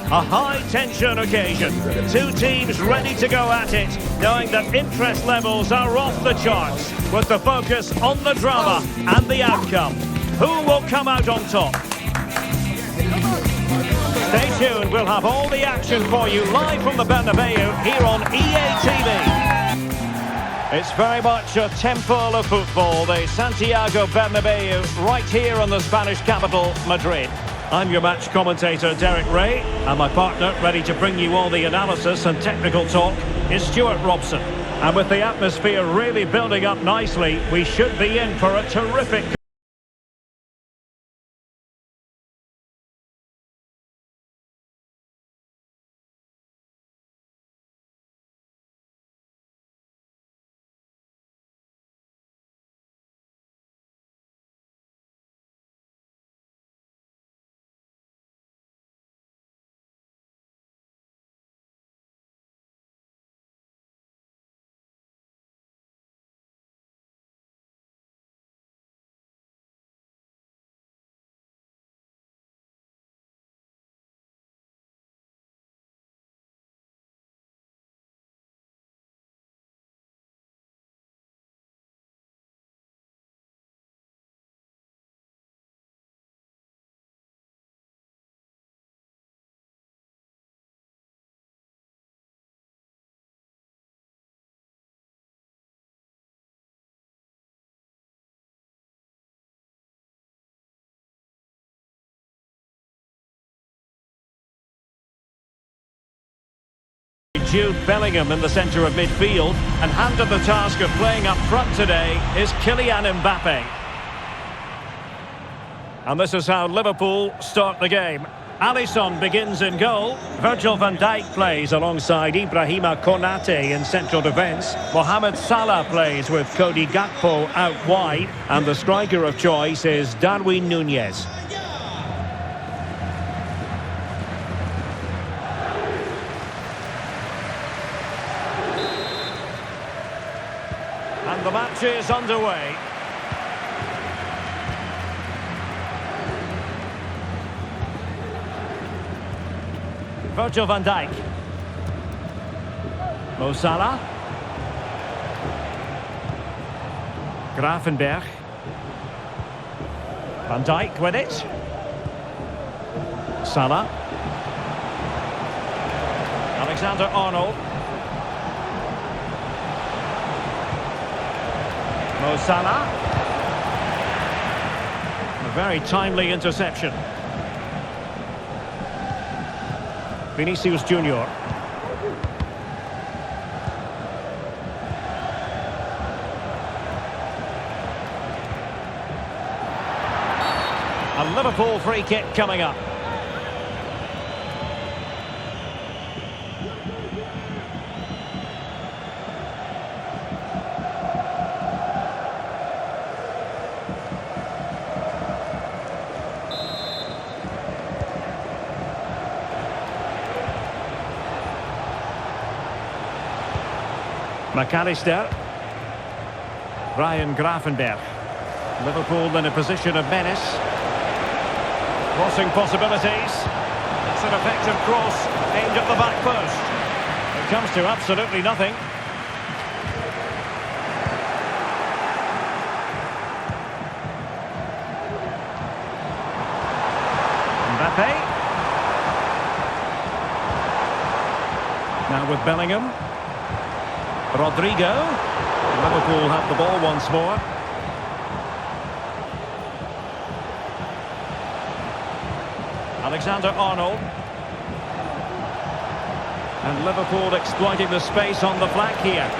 A high-tension occasion. Two teams ready to go at it, knowing that interest levels are off the charts, with the focus on the drama and the outcome. Who will come out on top? Stay tuned, we'll have all the action for you live from the Bernabeu here on EA TV. It's very much a temple of football, the Santiago Bernabeu, right here in the Spanish capital, Madrid. I'm your match commentator, Derek Ray, and my partner, ready to bring you all the analysis and technical talk, is Stuart Robson. And with the atmosphere really building up nicely, we should be in for a terrific... Jude Bellingham in the centre of midfield, and handed the task of playing up front today is Kylian Mbappe. And this is how Liverpool start the game. Alisson begins in goal. Virgil van Dijk plays alongside Ibrahima Konate in central defence. Mohamed Salah plays with Cody Gakpo out wide, and the striker of choice is Darwin Núñez. And the match is underway. Virgil van Dijk. Mo Salah. Gravenberch. Van Dijk with it. Salah. Alexander-Arnold. Mo Salah. A very timely interception. Vinicius Junior. A Liverpool free kick coming up. McAllister. Ryan Gravenberch. Liverpool in a position of menace. Crossing possibilities. That's an effective cross aimed at the back post. It comes to absolutely nothing. Mbappe. Now with Bellingham. Rodrigo. Liverpool have the ball once more. Alexander-Arnold. And Liverpool exploiting the space on the flank here.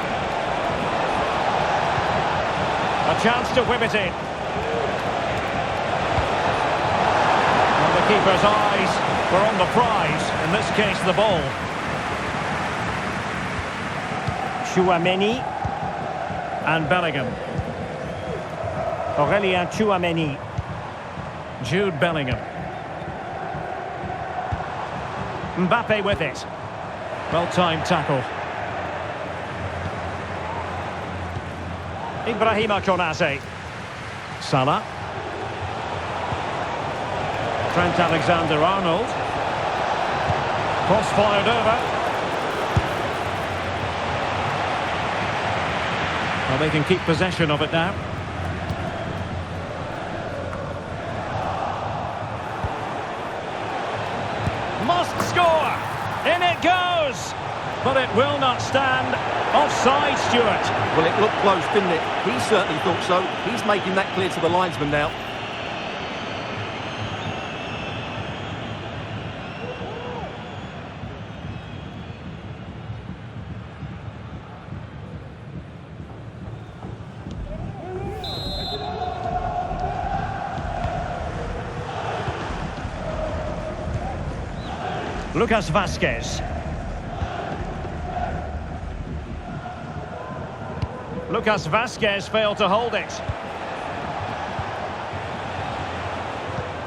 A chance to whip it in. And the keeper's eyes were on the prize, in this case the ball. Tchouaméni and Bellingham. Aurélien Tchouaméni. Jude Bellingham. Mbappe with it. Well-timed tackle. Ibrahima Konate. Salah. Trent Alexander-Arnold. Cross fired over. Well, they can keep possession of it now. Must score! In it goes! But it will not stand. Offside, Stuart. Well, it looked close, didn't it? He certainly thought so. He's making that clear to the linesman now. Lucas Vazquez. Lucas Vazquez failed to hold it.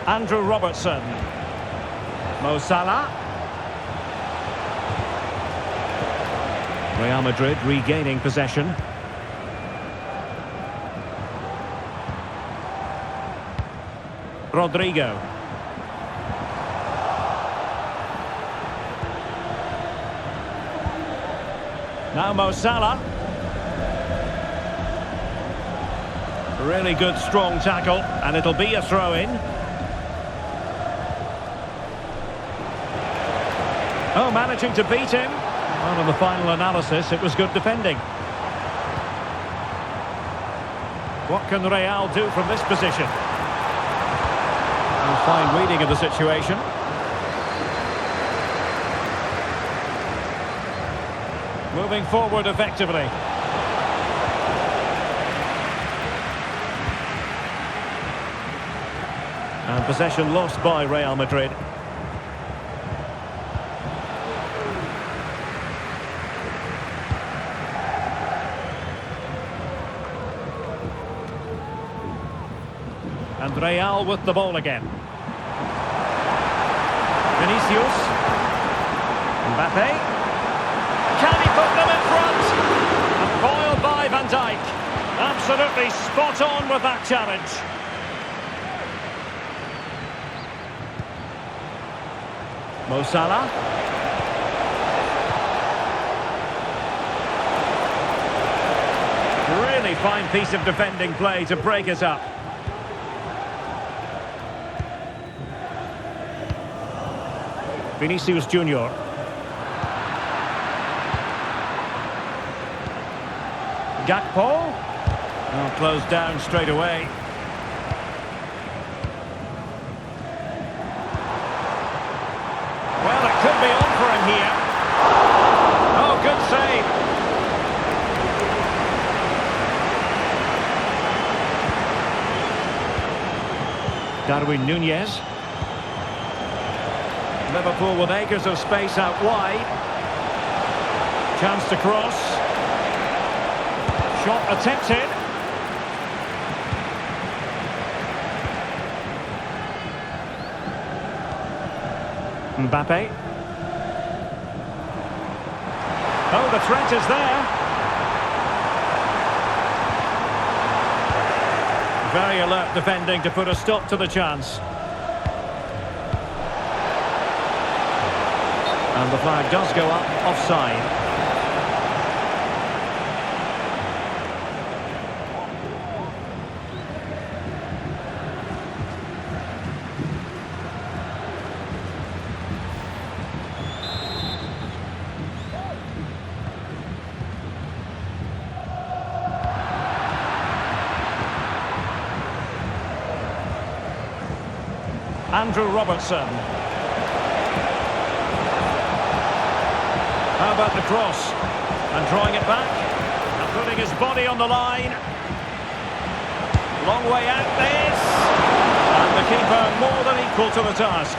Andrew Robertson. Mo Salah. Real Madrid regaining possession. Rodrigo. Now Mo Salah. Really good strong tackle, and it'll be a throw-in. Oh, managing to beat him. Well, on the final analysis, it was good defending. What can Real do from this position? A fine reading of the situation. Moving forward effectively. And possession lost by Real Madrid. And Real with the ball again. Vinicius. Mbappe. Can he put them in front? And foiled by Van Dijk. Absolutely spot on with that challenge. Mo Salah. Really fine piece of defending play to break us up. Vinicius Junior. Gakpo. Oh, closed down straight away. Well, it could be on for him here. Oh, good save. Darwin Núñez. Liverpool with acres of space out wide. Chance to cross. Shot attempted. Mbappe. Oh, the threat is there. Very alert defending to put a stop to the chance. And the flag does go up, offside. Andrew Robertson. How about the cross? And drawing it back. And putting his body on the line. Long way out this. And the keeper more than equal to the task.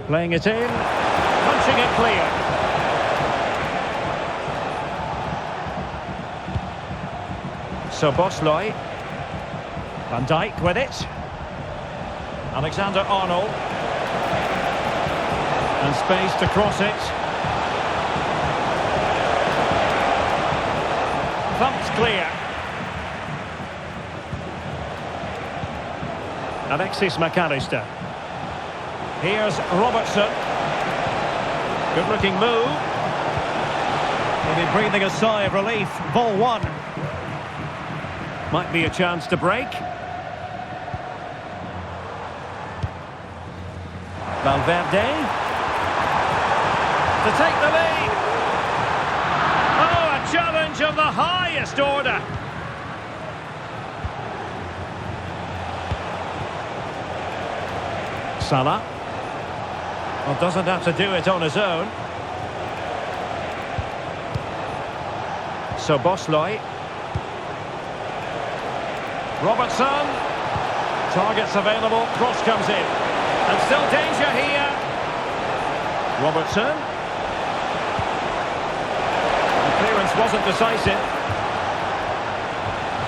Playing it in. Punching it clear. So Bosley. Van Dijk with it. Alexander-Arnold. And space to cross it. Thumped clear. Alexis McAllister. Here's Robertson. Good looking move. He'll be breathing a sigh of relief. Ball one. Might be a chance to break. Valverde. To take the lead. Oh, a challenge of the highest order. Salah. Well, doesn't have to do it on his own. So Bosley. Robertson. Targets available. Cross comes in. And still danger here. Robertson. The clearance wasn't decisive.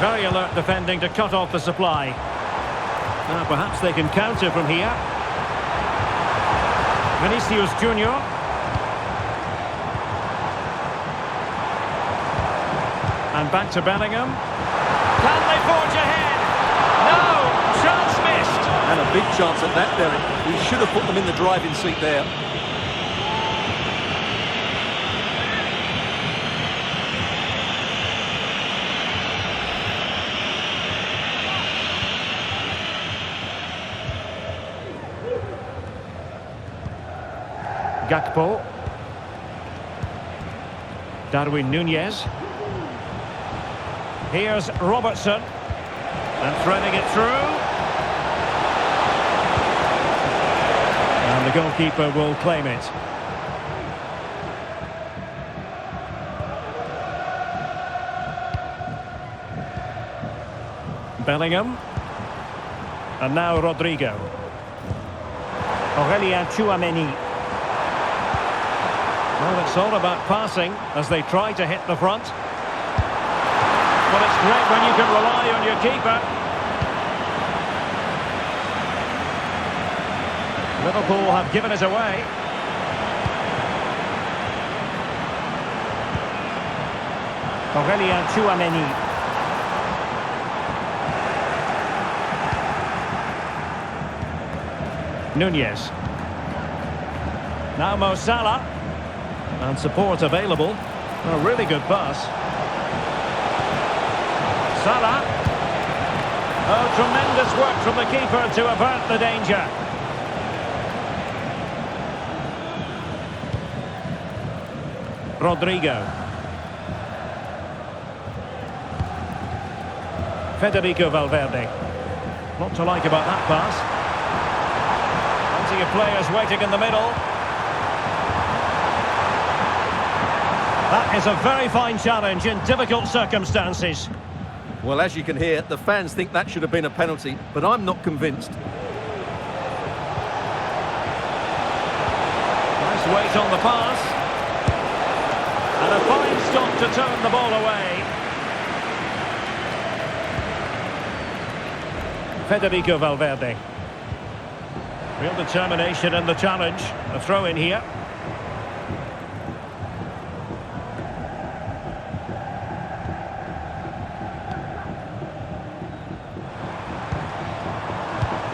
Very alert defending to cut off the supply. Now perhaps they can counter from here. Vinicius Junior. And back to Bellingham. Can they forge ahead? No! Chance missed! And a big chance at that, Derek. We should have put them in the driving seat there. Gakpo. Darwin Núñez. Here's Robertson. And threading it through. And the goalkeeper will claim it. Bellingham. And now Rodrigo. Aurélien Tchouaméni. Well, it's all about passing as they try to hit the front. But it's great when you can rely on your keeper. Liverpool have given it away. Aurélien Tchouaméni. Núñez. Now Mo Salah. And support available. A really good pass. Salah. Oh, tremendous work from the keeper to avert the danger. Rodrigo. Federico Valverde. What to like about that pass. Plenty of players waiting in the middle. That is a very fine challenge in difficult circumstances. Well, as you can hear, the fans think that should have been a penalty, but I'm not convinced. Nice weight on the pass. And a fine stop to turn the ball away. Federico Valverde. Real determination in the challenge. A throw in here.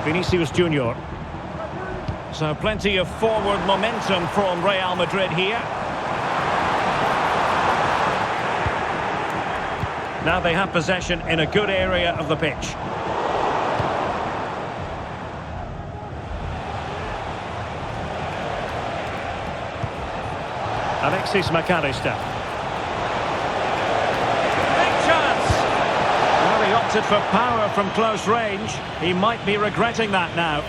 Vinicius Junior. So plenty of forward momentum from Real Madrid here. Now they have possession in a good area of the pitch. Alexis McAllister. He opted for power from close range. He might be regretting that now.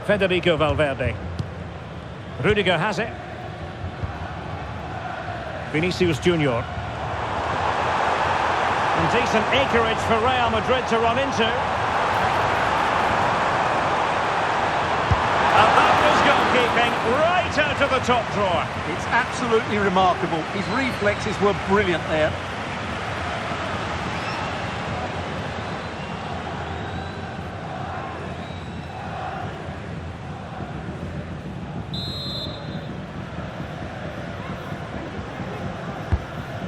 Federico Valverde. Rudiger has it. Vinicius Junior. And decent acreage for Real Madrid to run into. goalkeeping right out of the top drawer. It's absolutely remarkable. His reflexes were brilliant there.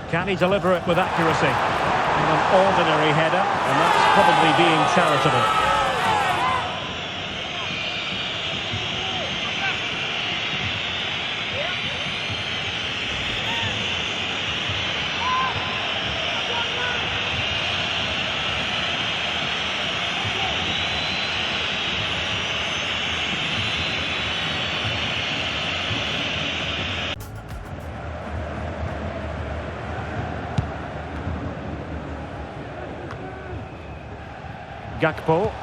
Can he deliver it with accuracy? An ordinary header, and that's probably being charitable. Gakpo.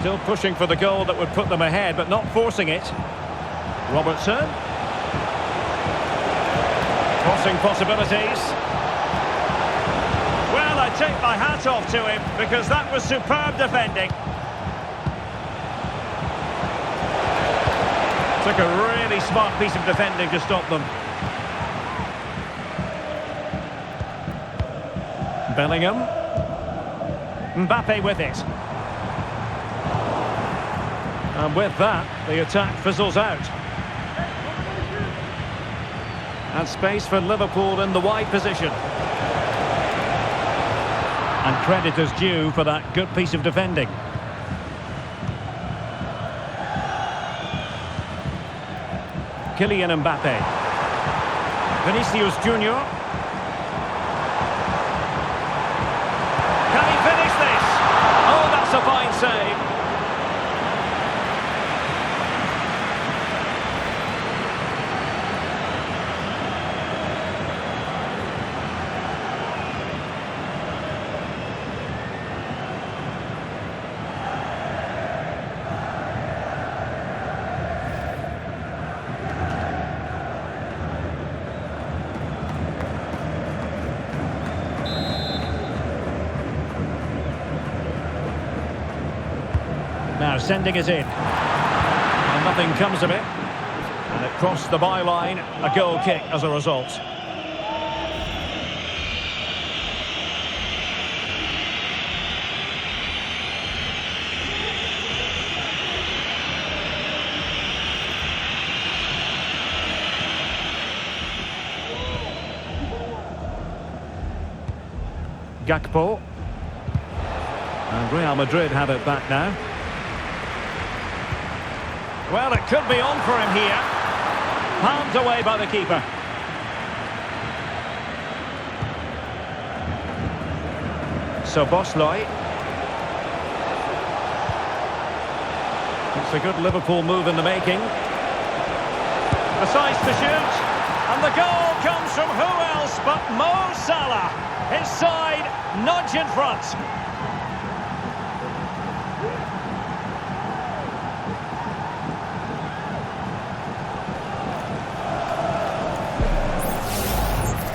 Still pushing for the goal that would put them ahead, but not forcing it. Robertson. Crossing possibilities. Well, I take my hat off to him, because that was superb defending. Took a really smart piece of defending to stop them. Bellingham. Mbappe with it. And with that, the attack fizzles out. And space for Liverpool in the wide position. And credit is due for that good piece of defending. Kylian Mbappe. Vinicius Junior. That's a fine save. Now sending it in. And nothing comes of it. And it crossed the byline. A goal kick as a result. Gakpo. And Real Madrid have it back now. Well, it could be on for him here. Palmed away by the keeper. So Bosley. It's a good Liverpool move in the making. Decides to shoot. And the goal comes from who else but Mo Salah. His side nudge in front.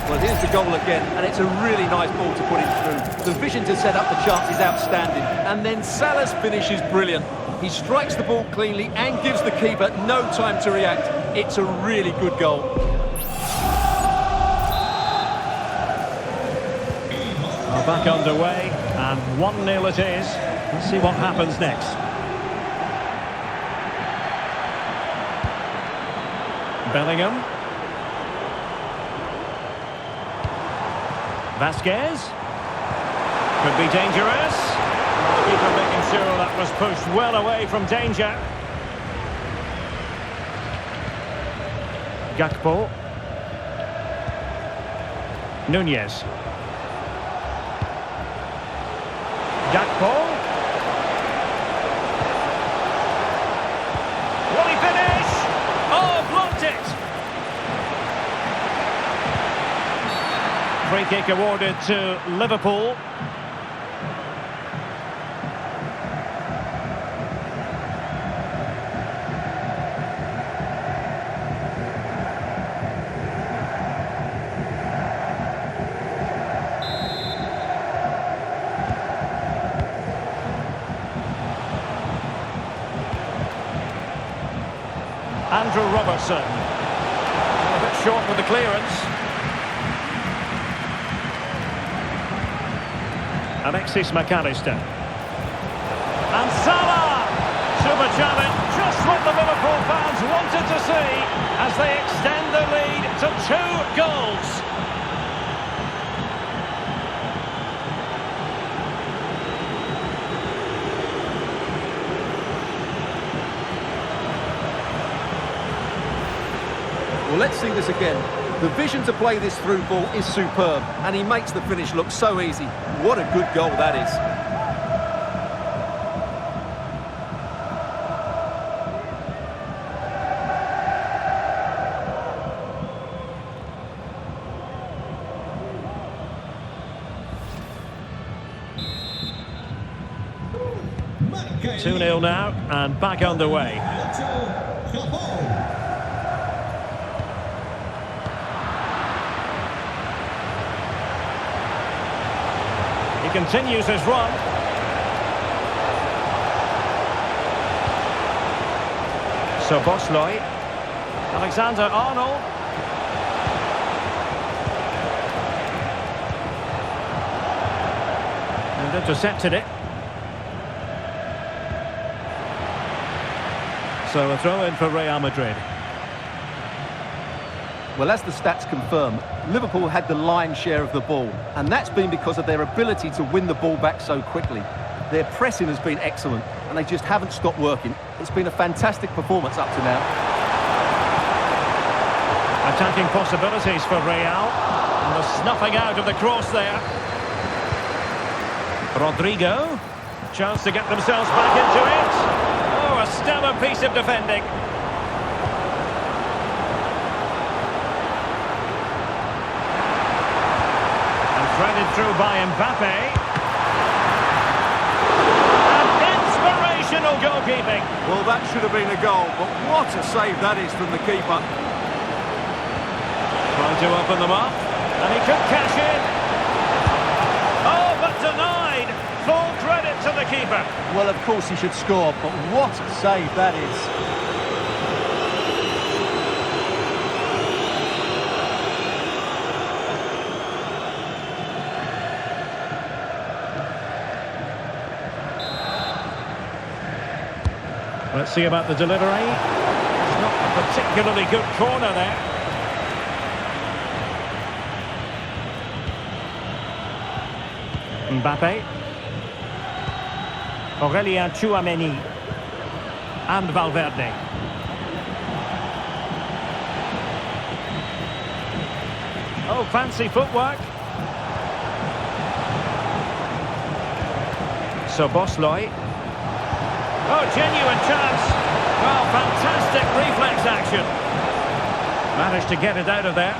Well, here's the goal again, and it's a really nice ball to put it through. The vision to set up the chance is outstanding, and then Salah's finish is brilliant. He strikes the ball cleanly and gives the keeper no time to react. It's a really good goal. Well, back underway, and 1-0 it is. Let's see what happens next. Bellingham. Vasquez. Could be dangerous. The keeper making sure that was pushed well away from danger. Gakpo. Nunez. Gakpo. Will he finish? Oh, blocked it! Free kick awarded to Liverpool. Andrew Robertson. A bit short with the clearance. Alexis McAllister. And Salah! Super challenge, just what the Liverpool fans wanted to see as they extend the lead to 2 goals. Well, let's see this again. The vision to play this through ball is superb, and he makes the finish look so easy. What a good goal that is. 2-0 now, and back underway. He continues his run. So Bosley, Alexander-Arnold. And intercepted it. So a throw in for Real Madrid. Well, as the stats confirm, Liverpool had the lion's share of the ball, and that's been because of their ability to win the ball back so quickly. Their pressing has been excellent, and they just haven't stopped working. It's been a fantastic performance up to now. Attacking possibilities for Real, and the snuffing out of the cross there. Rodrigo, chance to get themselves back into it. Oh, a stellar piece of defending. Threaded through by Mbappe. And inspirational goalkeeping. Well, that should have been a goal, but what a save that is from the keeper. Trying to open them up, and he could cash in. Oh, but denied. Full credit to the keeper. Well, of course he should score, but what a save that is. Let's see about the delivery. It's not a particularly good corner there. Mbappe. Aurélien Tchouameni. And Valverde. Oh, fancy footwork. So Bosley. Oh, genuine chance. Well, fantastic reflex action. Managed to get it out of there.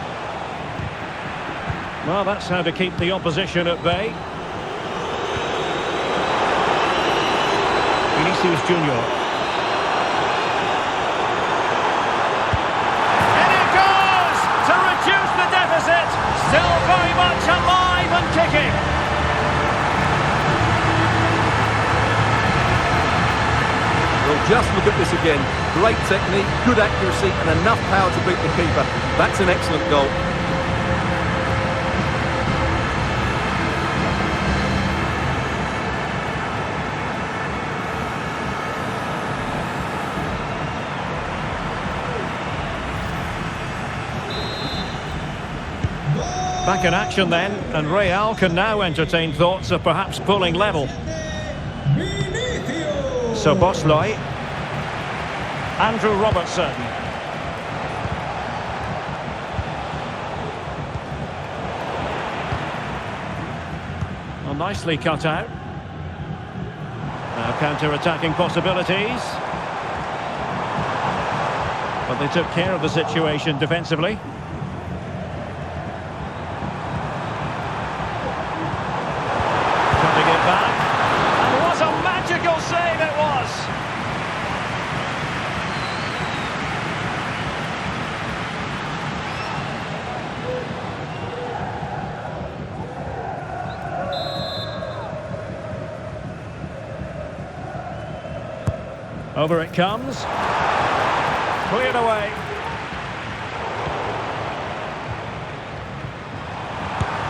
Well, that's how to keep the opposition at bay. Vinicius Junior. And it goes to reduce the deficit. Still very much alive and kicking. Well, just look at this again. Great technique, good accuracy, and enough power to beat the keeper. That's an excellent goal. Back in action then, and Real can now entertain thoughts of perhaps pulling level. So Bosley. Andrew Robertson. Well, nicely cut out. Now counter-attacking possibilities. But they took care of the situation defensively. Cutting it back. And what a magical save it was! Over it comes. Cleared away.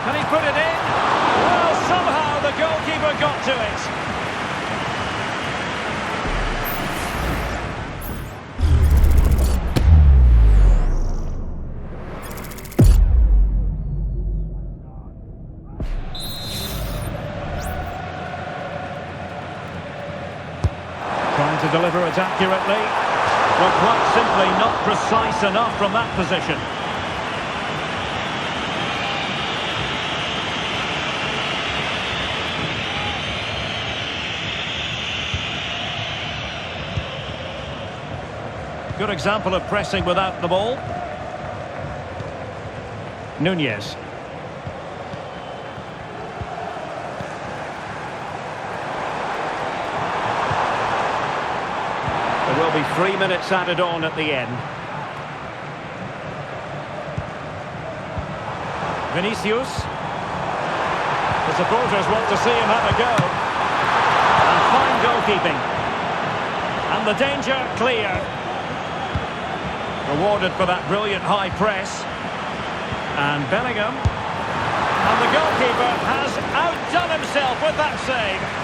Can he put it in? Well, somehow the goalkeeper got to it. Trying to deliver it accurately. Well, quite simply not precise enough from that position. Good example of pressing without the ball. Nunez. There will be 3 minutes added on at the end. Vinicius. The supporters want to see him have a go. And fine goalkeeping. And the danger clear. Rewarded for that brilliant high press. And Bellingham. And the goalkeeper has outdone himself with that save.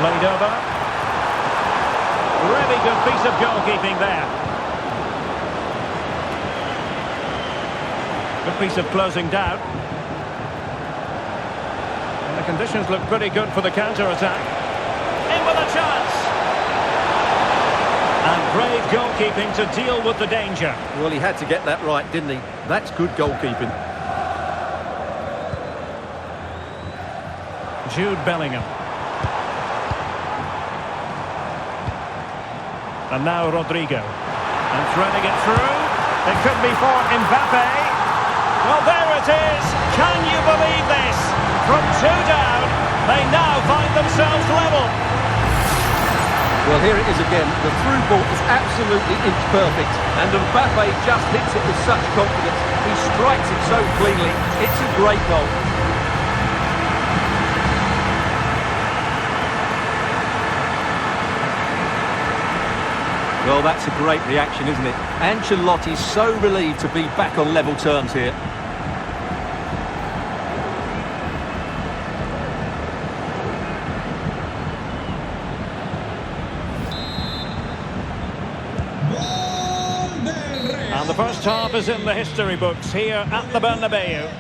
Played over. Really good piece of goalkeeping there. Good piece of closing down. And the conditions look pretty good for the counter-attack. In with a chance. And brave goalkeeping to deal with the danger. Well, he had to get that right, didn't he? That's good goalkeeping. Jude Bellingham. And now Rodrigo. And threading it through. It could be for Mbappe. Well, there it is. Can you believe this? From 2 down, they now find themselves level. Well, here it is again. The through ball is absolutely inch perfect. And Mbappe just hits it with such confidence. He strikes it so cleanly. It's a great goal. Well, that's a great reaction, isn't it? Ancelotti's so relieved to be back on level terms here. And the first half is in the history books here at the Bernabeu.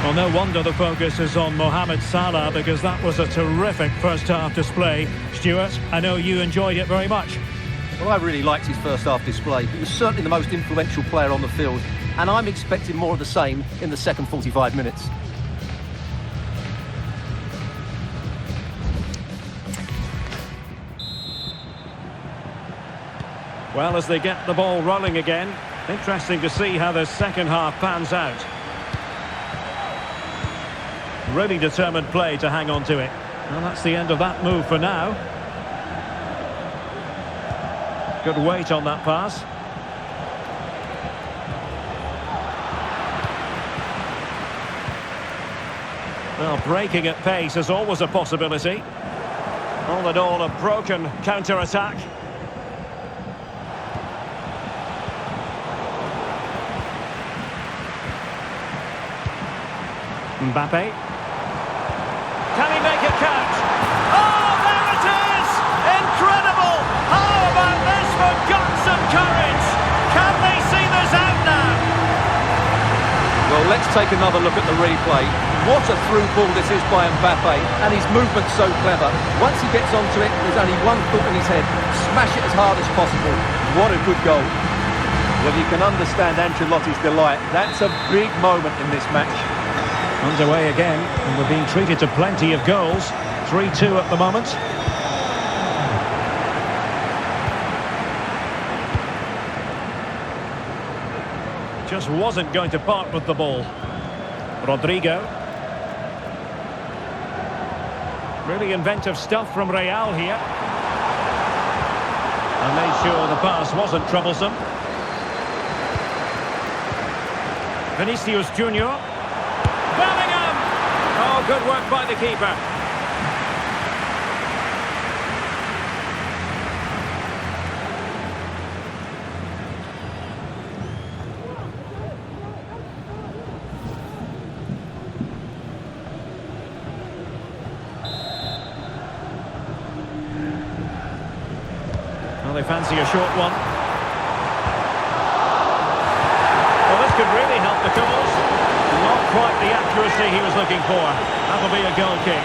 Well, no wonder the focus is on Mohamed Salah, because that was a terrific first-half display. Stuart, I know you enjoyed it very much. Well, I really liked his first-half display. He was certainly the most influential player on the field, and I'm expecting more of the same in the second 45 minutes. Well, as they get the ball rolling again, interesting to see how the second half pans out. Really determined play to hang on to it. Well, that's the end of that move for now. Good weight on that pass. Well, breaking at pace is always a possibility. All in all, a broken counter-attack. Mbappe. Can he make it count? Oh, there it is! Incredible! How about this for guts and courage? Can they see this out now? Well, let's take another look at the replay. What a through ball this is by Mbappe, and his movement's so clever. Once he gets onto it, there's only one thought in his head. Smash it as hard as possible. What a good goal. Well, you can understand Ancelotti's delight. That's a big moment in this match. Underway again, and we're being treated to plenty of goals. 3-2 at the moment. just wasn't going to part with the ball. Rodrigo. Really inventive stuff from Real here. And made sure the pass wasn't troublesome. Vinicius Junior. Bellingham! Oh, good work by the keeper. Well, they fancy a short one. Well, this could really help the cause. Not quite the accuracy he was looking for. That'll be a goal kick.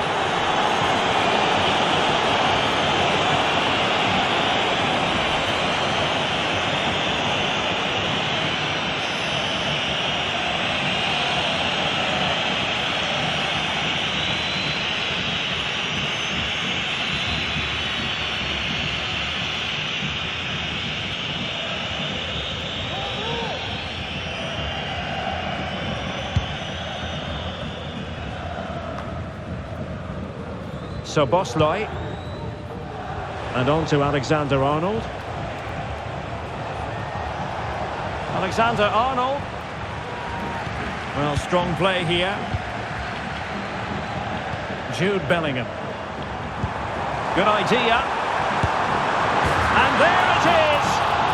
So Bosley, and on to Alexander-Arnold. Alexander-Arnold. Well, strong play here. Jude Bellingham. Good idea. And there it is!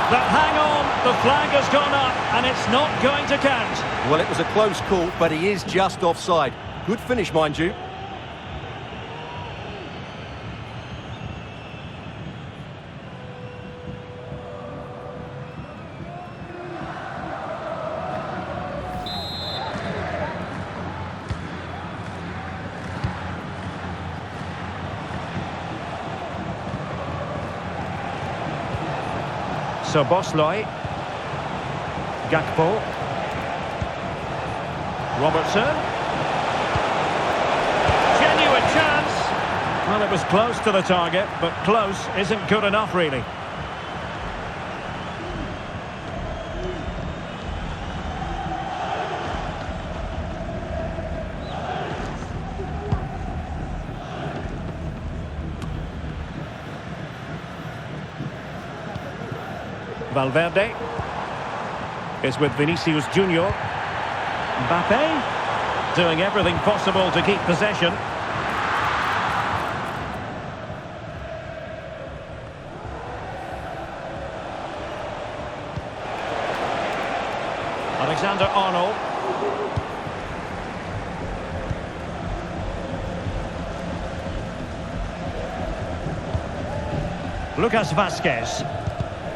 But hang on, the flag has gone up, and it's not going to count. Well, it was a close call, but he is just offside. Good finish, mind you. So Bosley, Gakpo, Robertson, genuine chance. Well, it was close to the target, but close isn't good enough, really. Valverde is with Vinicius Junior. Mbappe doing everything possible to keep possession. Alexander-Arnold. Lucas Vazquez.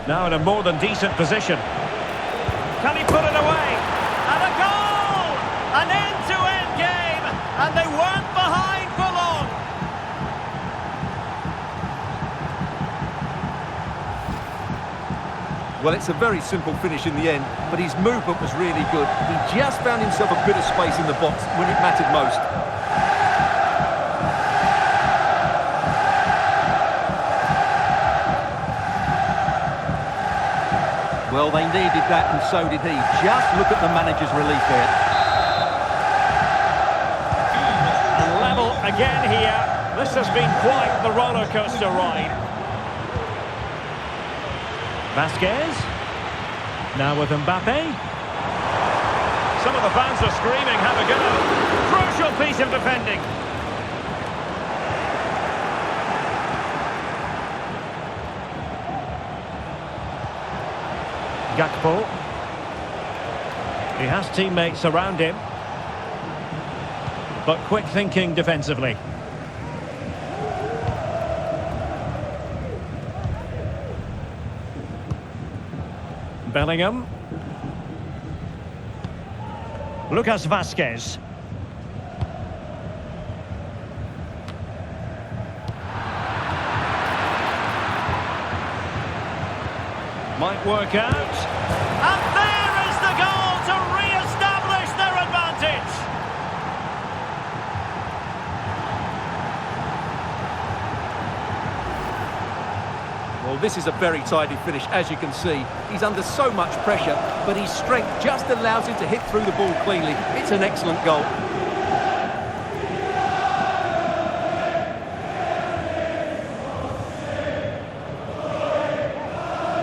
Now in a more than decent position. Can he put it away? And a goal! An end-to-end game, and they weren't behind for long. Well, it's a very simple finish in the end, but his movement was really good. He just found himself a bit of space in the box when it mattered most. Well, they needed that, and so did he. Just look at the manager's relief there. And level again here. This has been quite the roller coaster ride. Vazquez. Now with Mbappe. Some of the fans are screaming, have a go. Crucial piece of defending. Gakpo. He has teammates around him, but quick thinking defensively. Bellingham. Lucas Vazquez. Might work out. And there is the goal to re-establish their advantage. Well, this is a very tidy finish, as you can see. He's under so much pressure, but his strength just allows him to hit through the ball cleanly. It's an excellent goal.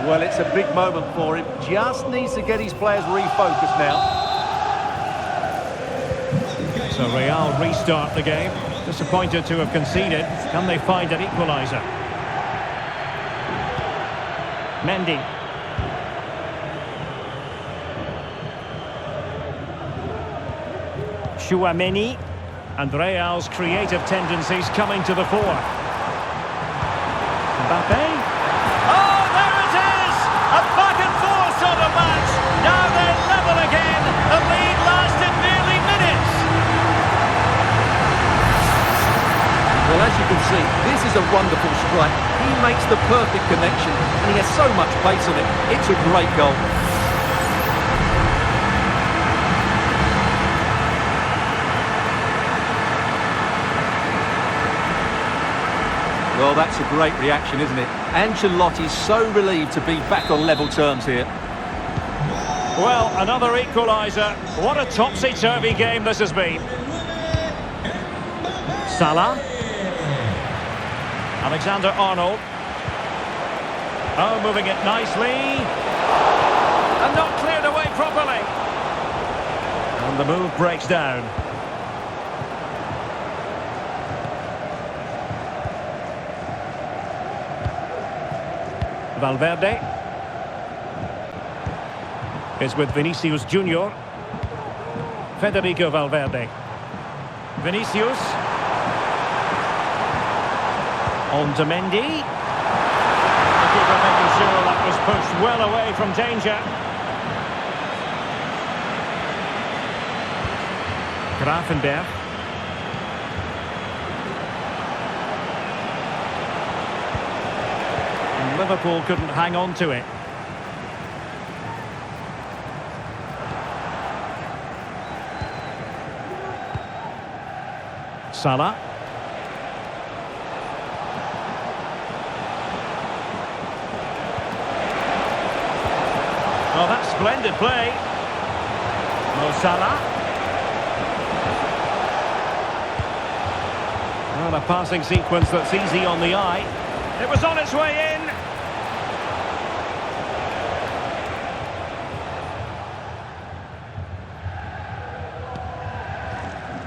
Well, it's a big moment for him. Just needs to get his players refocused now. So Real restart the game. Disappointed to have conceded. Can they find an equaliser? Mendy. Chouameni. And Real's creative tendencies coming to the fore. Mbappe. Oh, there it is! A back and forth sort of match. Now they're level again. The lead lasted nearly minutes. Well, as you can see, this is a wonderful strike. He makes the perfect connection, and he has so much pace on it. It's a great goal. Well, that's a great reaction, isn't it? Ancelotti's so relieved to be back on level terms here. Well, another equaliser. What a topsy-turvy game this has been. Salah. Alexander-Arnold. Oh, moving it nicely. And not cleared away properly. And the move breaks down. Valverde is with Vinicius Junior. Federico Valverde. Vinicius. On to Mendy. The keeper making sure that was pushed well away from danger. Grafenberg. And Liverpool couldn't hang on to it. Salah. Oh, that's splendid play. Mo Salah. Well, a passing sequence that's easy on the eye. It was on its way in.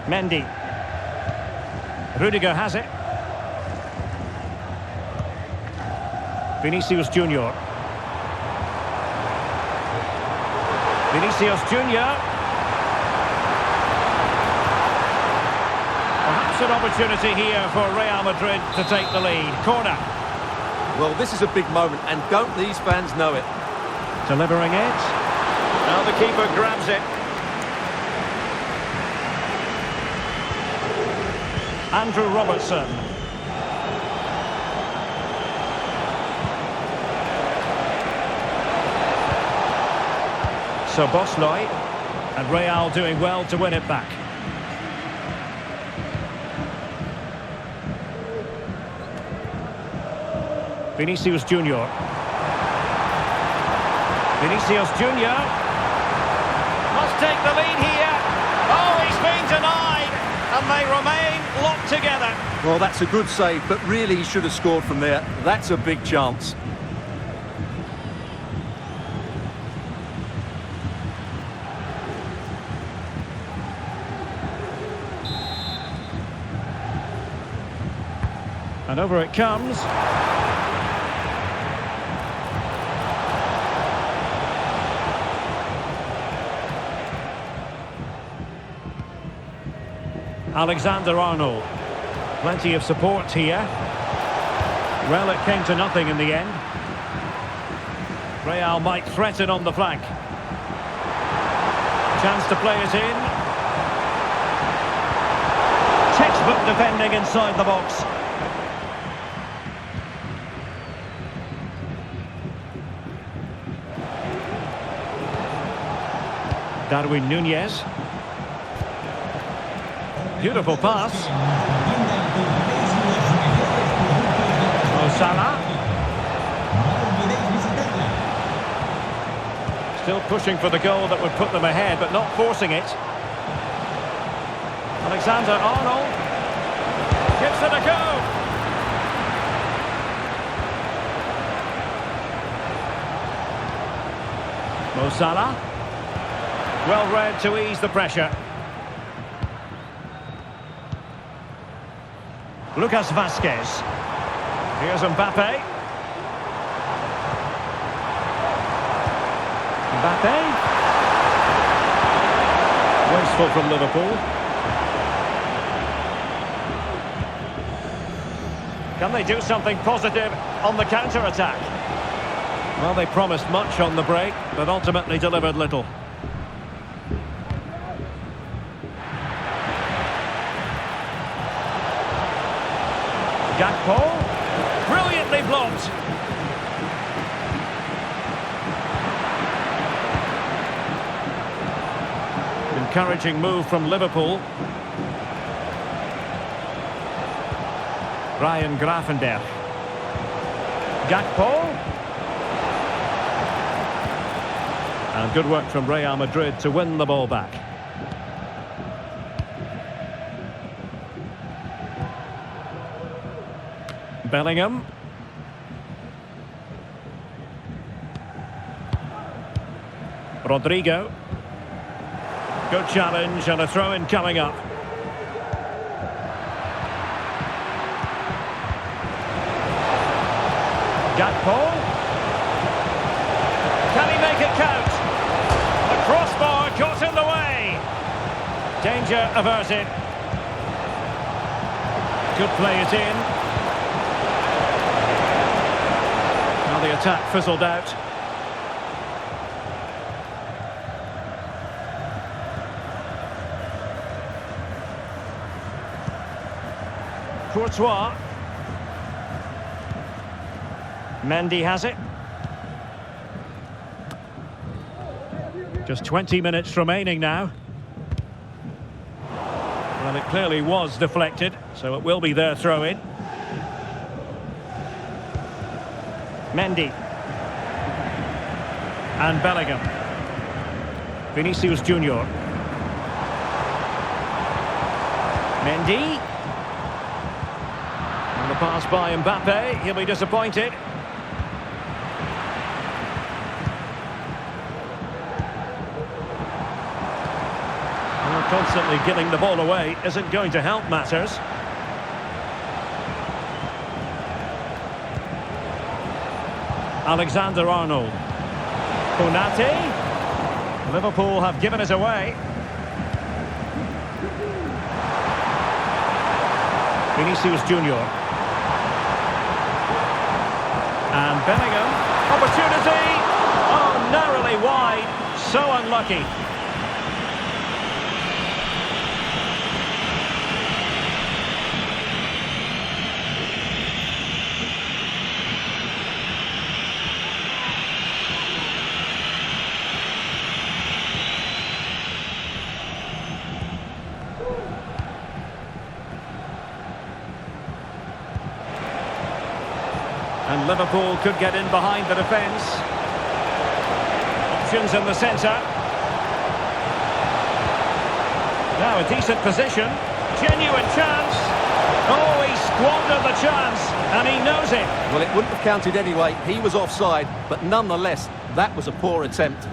Mendy. Rudiger has it. Vinicius Junior. Vinicius Junior. Perhaps an opportunity here for Real Madrid to take the lead. Corner. Well, this is a big moment, and don't these fans know it? Delivering it. Now the keeper grabs it. Andrew Robertson. So Bosnoy, and Real doing well to win it back. Vinicius Junior. Vinicius Junior must take the lead here. Oh, he's been denied, and they remain locked together. Well, that's a good save, but really he should have scored from there. That's a big chance. And over it comes. Alexander-Arnold. Plenty of support here. Well, it came to nothing in the end. Real might threaten on the flank. Chance to play it in. Textbook defending inside the box. Darwin Núñez. Beautiful pass. Mo Salah. Still pushing for the goal that would put them ahead, but not forcing it. Alexander-Arnold gives it a go. Mo Salah. Well read to ease the pressure. Lucas Vazquez. Here's Mbappe. Mbappe. Wasteful from Liverpool. Can they do something positive on the counter-attack? Well, they promised much on the break, but ultimately delivered little. Gakpo. Brilliantly blocked. Encouraging move from Liverpool. Ryan Gravenberch. Gakpo. And good work from Real Madrid to win the ball back. Bellingham. Rodrigo. Good challenge and a throw-in coming up. Gakpo. Can he make it count? The crossbar got in the way. Danger averted. Could play it in. Now the attack fizzled out. Courtois. Mendy has it. Just 20 minutes remaining now. Well, it clearly was deflected, so it will be their throw-in. Mendy. And Bellingham. Vinicius Junior. Mendy. And the pass by Mbappe. He'll be disappointed. Constantly giving the ball away isn't going to help matters. Alexander-Arnold. Konate. Liverpool have given it away. Vinicius Junior. And Bellingham. Opportunity. Oh, narrowly wide. So unlucky. And Liverpool could get in behind the defence. Options in the centre. Now a decent position. Genuine chance. Oh, he squandered the chance, and he knows it. Well, it wouldn't have counted anyway. He was offside, but nonetheless, that was a poor attempt.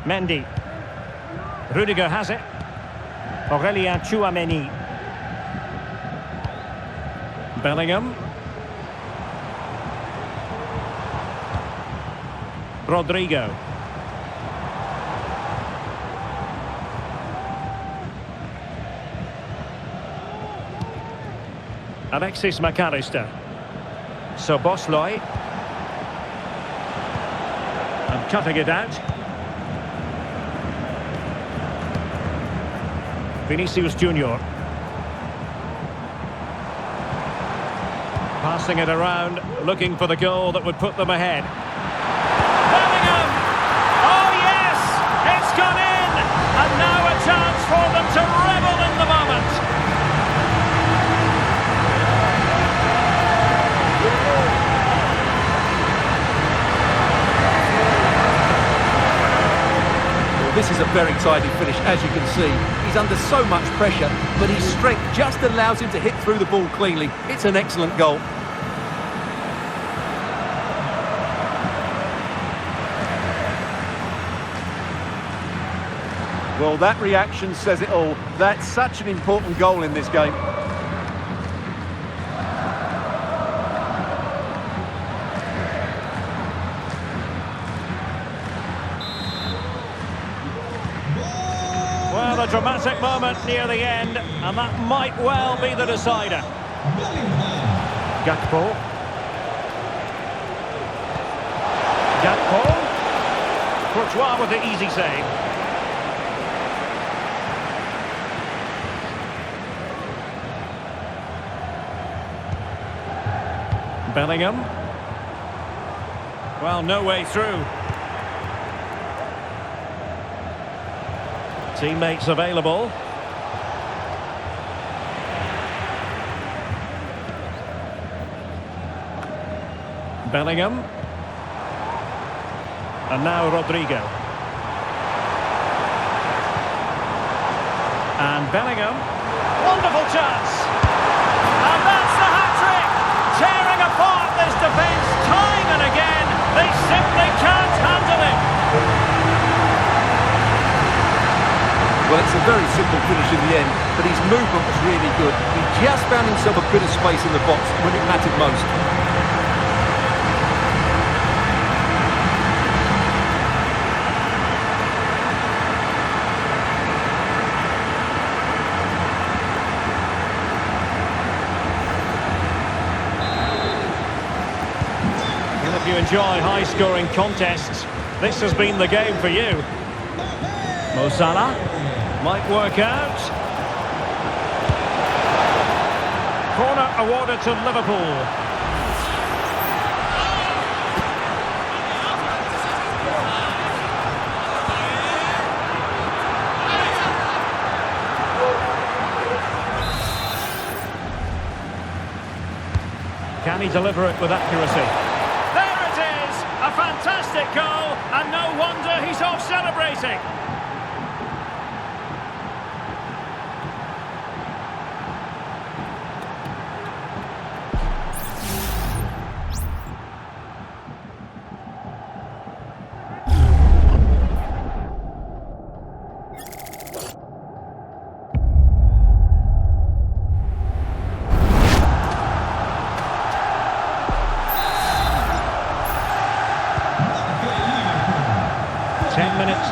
Mendy. Rudiger has it. Aurélien Tchouameni. Bellingham. Rodrigo. Alexis McAllister. Szoboszlai. And cutting it out. Vinicius Junior. Passing it around, looking for the goal that would put them ahead. Bellingham! Oh yes! It's gone in! And now a chance for them to revel in the moment. Well, this is a very tidy finish, as you can see. He's under so much pressure, but his strength just allows him to hit through the ball cleanly. It's an excellent goal. Well, that reaction says it all. That's such an important goal in this game. Well, a dramatic moment near the end, and that might well be the decider. Gakpo. Courtois with the easy save. Bellingham. Well, no way through. Teammates available. Bellingham. And now Rodrigo. And Bellingham. Wonderful chance. And that's the hat-trick. Tearing apart this defence time and again. They simply can't handle it. Well, it's a very simple finish in the end, but his movement was really good. He just found himself a bit of space in the box when it mattered most. And if you enjoy high-scoring contests, this has been the game for you. Mo Salah might work out. Corner awarded to Liverpool. Can he deliver it with accuracy? There it is! A fantastic goal, and no wonder he's off celebrating.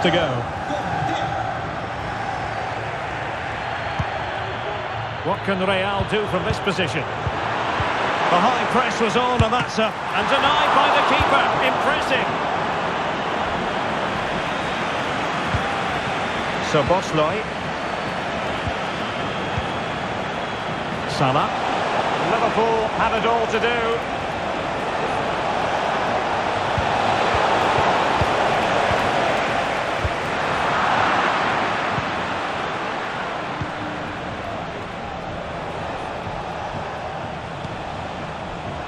To go. What can Real do from this position? The high press was on, and that's up and denied by the keeper. Impressive. So Bosley. Salah. Liverpool have it all to do.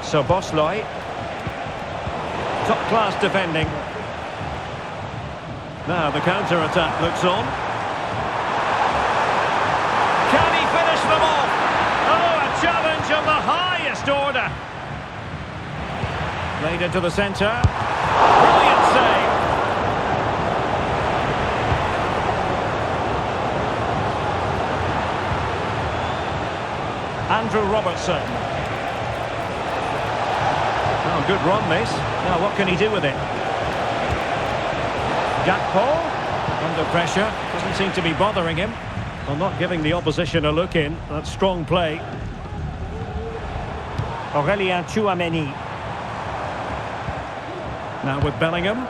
So Bosley, top-class defending. Now the counter-attack looks on. Can he finish them off? Oh, a challenge of the highest order. Played into the centre. Brilliant save. Andrew Robertson. Oh, good run, this. Now, what can he do with it? Gakpo, under pressure. Doesn't seem to be bothering him. Well, not giving the opposition a look in. That's strong play. Aurélien Tchouameni. Now with Bellingham.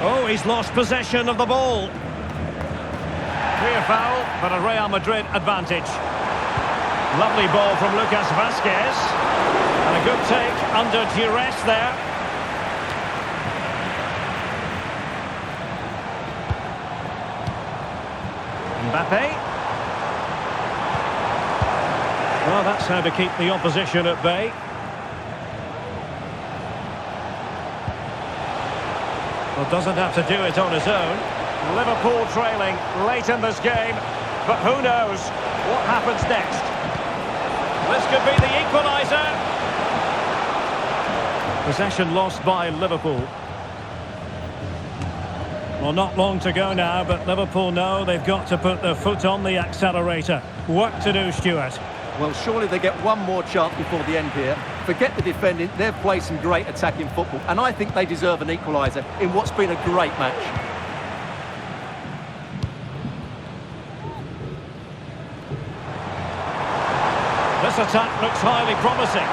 Oh, he's lost possession of the ball. Clear foul, but a Real Madrid advantage. Lovely ball from Lucas Vazquez. And a good take under duress there. Mbappe. Well, that's how to keep the opposition at bay. Well, doesn't have to do it on his own. Liverpool trailing late in this game, but who knows what happens next. This could be the equaliser. Possession lost by Liverpool. Well, not long to go now, but Liverpool know they've got to put their foot on the accelerator. Work to do, Stuart. Well, surely they get one more chance before the end here. Forget the defending, they've played some great attacking football, and I think they deserve an equaliser in what's been a great match. This attack looks highly promising.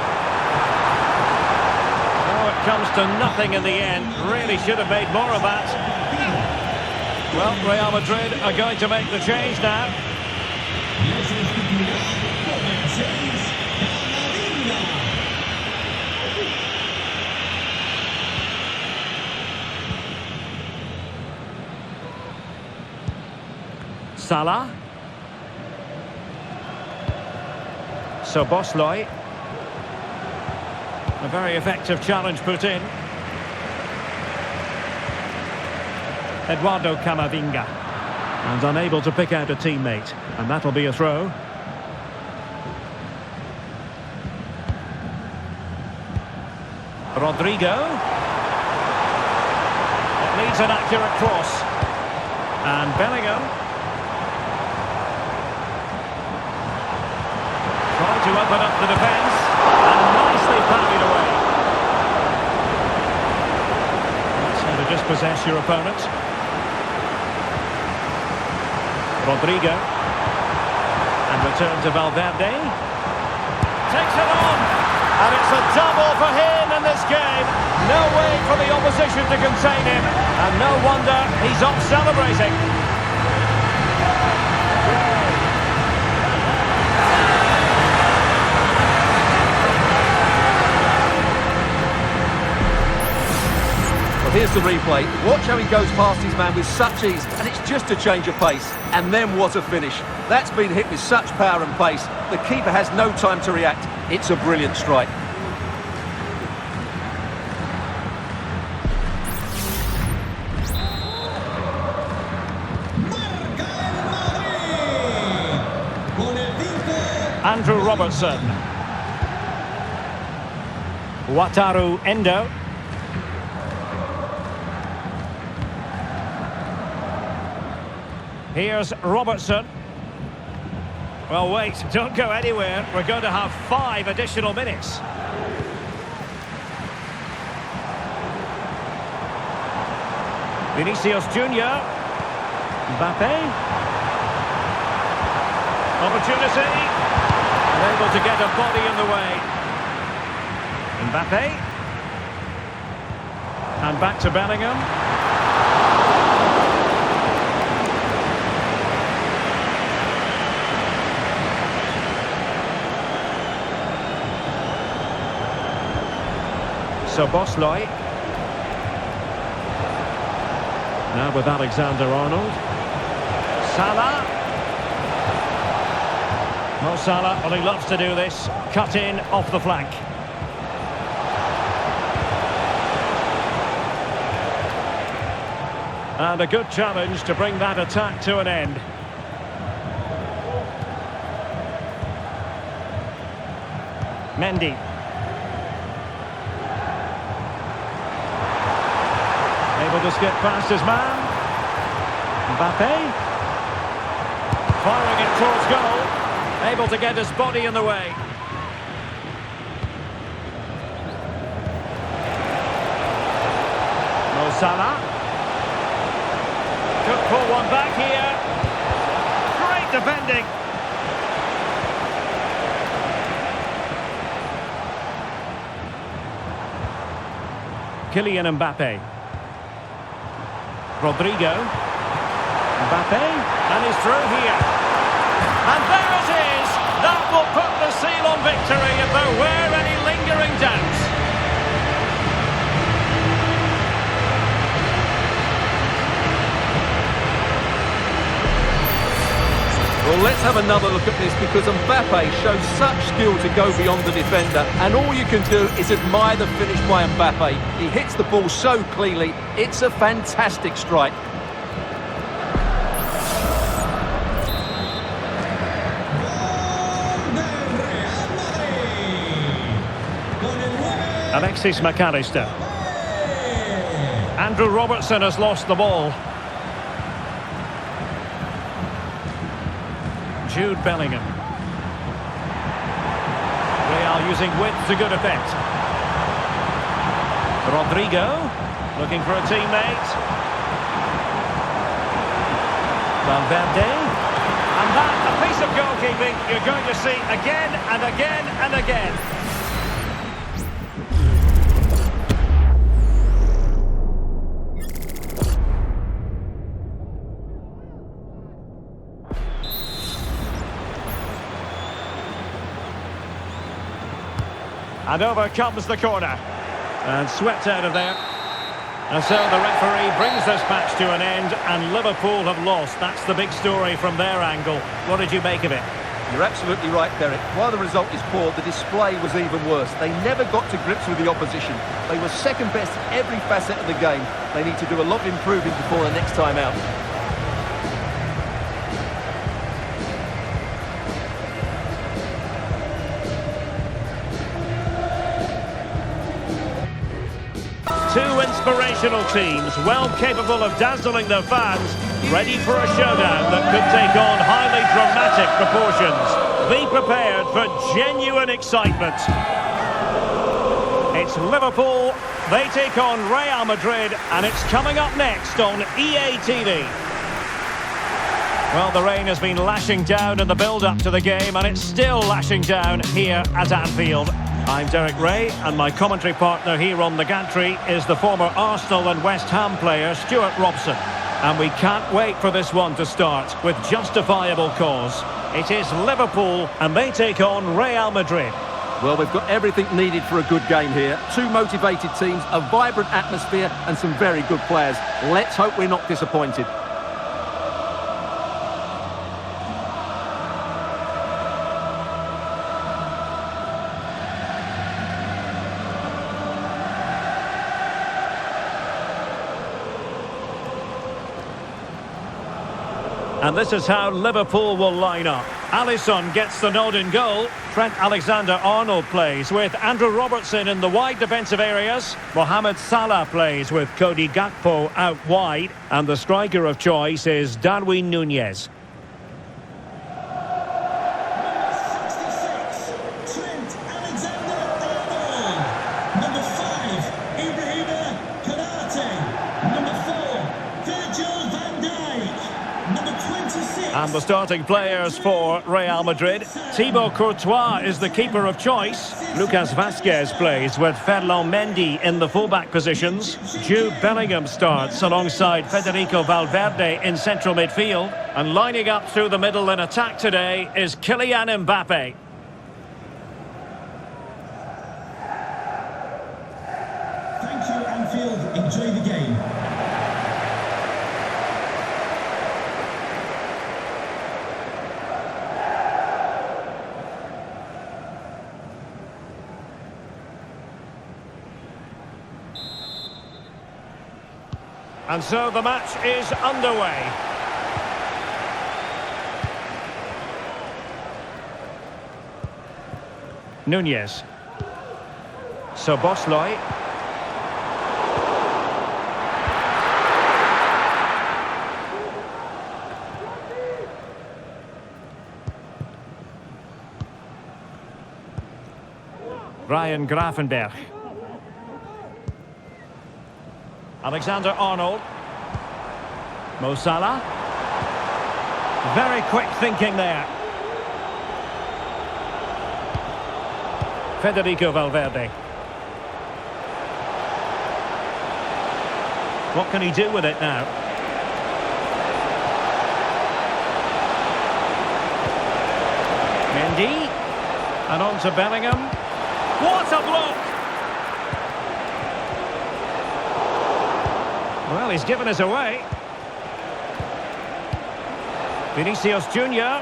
Oh, it comes to nothing in the end. Really should have made more of that. Well, Real Madrid are going to make the change now. Salah. Szoboszlai. A very effective challenge put in. Eduardo Camavinga. And unable to pick out a teammate. And that'll be a throw. Rodrigo. It needs an accurate cross. And Bellingham. Trying to open up the defence. And nicely parried away. That's how to dispossess your opponent. Rodrigo. And return to Valverde. Takes it on. And it's a double for him in this game. No way for the opposition to contain him. And no wonder he's off celebrating. Here's the replay. Watch how he goes past his man with such ease, and it's just a change of pace. And then what a finish. That's been hit with such power and pace. The keeper has no time to react. It's a brilliant strike. Andrew Robertson. Wataru Endo. Here's Robertson. Well, wait, don't go anywhere. We're going to have 5 additional minutes. Vinicius Junior. Mbappe. Opportunity. Unable to get a body in the way. Mbappe. And back to Bellingham. Szoboszlai. Now with Alexander-Arnold. Salah. Mo Salah, well, he loves to do this. Cut in off the flank. And a good challenge to bring that attack to an end. Mendy. Able to skip past his man. Mbappe. Firing it towards goal. Able to get his body in the way. Mo Salah. Could pull one back here. Great defending. Kylian Mbappe. Rodrigo. Mbappe. And he's through here. And there it is. That will put victory if there were any lingering doubts. Well, let's have another look at this because Mbappe shows such skill to go beyond the defender, and all you can do is admire the finish by Mbappe. He hits the ball so cleanly, it's a fantastic strike. Alexis McAllister. Andrew Robertson has lost the ball. Jude Bellingham. Real using width to good effect. Rodrigo looking for a teammate. Valverde. And that, a piece of goalkeeping you're going to see again and again and again. And over comes the corner. And swept out of there. And so the referee brings this match to an end, and Liverpool have lost. That's the big story from their angle. What did you make of it? You're absolutely right, Derek. While the result is poor, the display was even worse. They never got to grips with the opposition. They were second best in every facet of the game. They need to do a lot of improving before the next time out. Two inspirational teams, well capable of dazzling their fans, ready for a showdown that could take on highly dramatic proportions. Be prepared for genuine excitement. It's Liverpool, they take on Real Madrid, and it's coming up next on EA TV. Well, the rain has been lashing down in the build-up to the game, and it's still lashing down here at Anfield. I'm Derek Ray, and my commentary partner here on the gantry is the former Arsenal and West Ham player Stuart Robson. And we can't wait for this one to start with justifiable cause. It is Liverpool, and they take on Real Madrid. Well, we've got everything needed for a good game here. Two motivated teams, a vibrant atmosphere, and some very good players. Let's hope we're not disappointed. And this is how Liverpool will line up. Alisson gets the nod in goal. Trent Alexander-Arnold plays with Andrew Robertson in the wide defensive areas. Mohamed Salah plays with Cody Gakpo out wide. And the striker of choice is Darwin Núñez. And the starting players for Real Madrid. Thibaut Courtois is the keeper of choice. Lucas Vazquez plays with Ferland Mendy in the fullback positions. Jude Bellingham starts alongside Federico Valverde in central midfield. And lining up through the middle in attack today is Kylian Mbappe. Thank you, Anfield. Enjoy the game. And so the match is underway. Núñez. Szoboszlai. Ryan Gravenberch. Alexander-Arnold. Mo Salah. Very quick thinking there. Federico Valverde. What can he do with it now? Mendy. And on to Bellingham. What a block! Well, he's given us away. Vinicius Junior.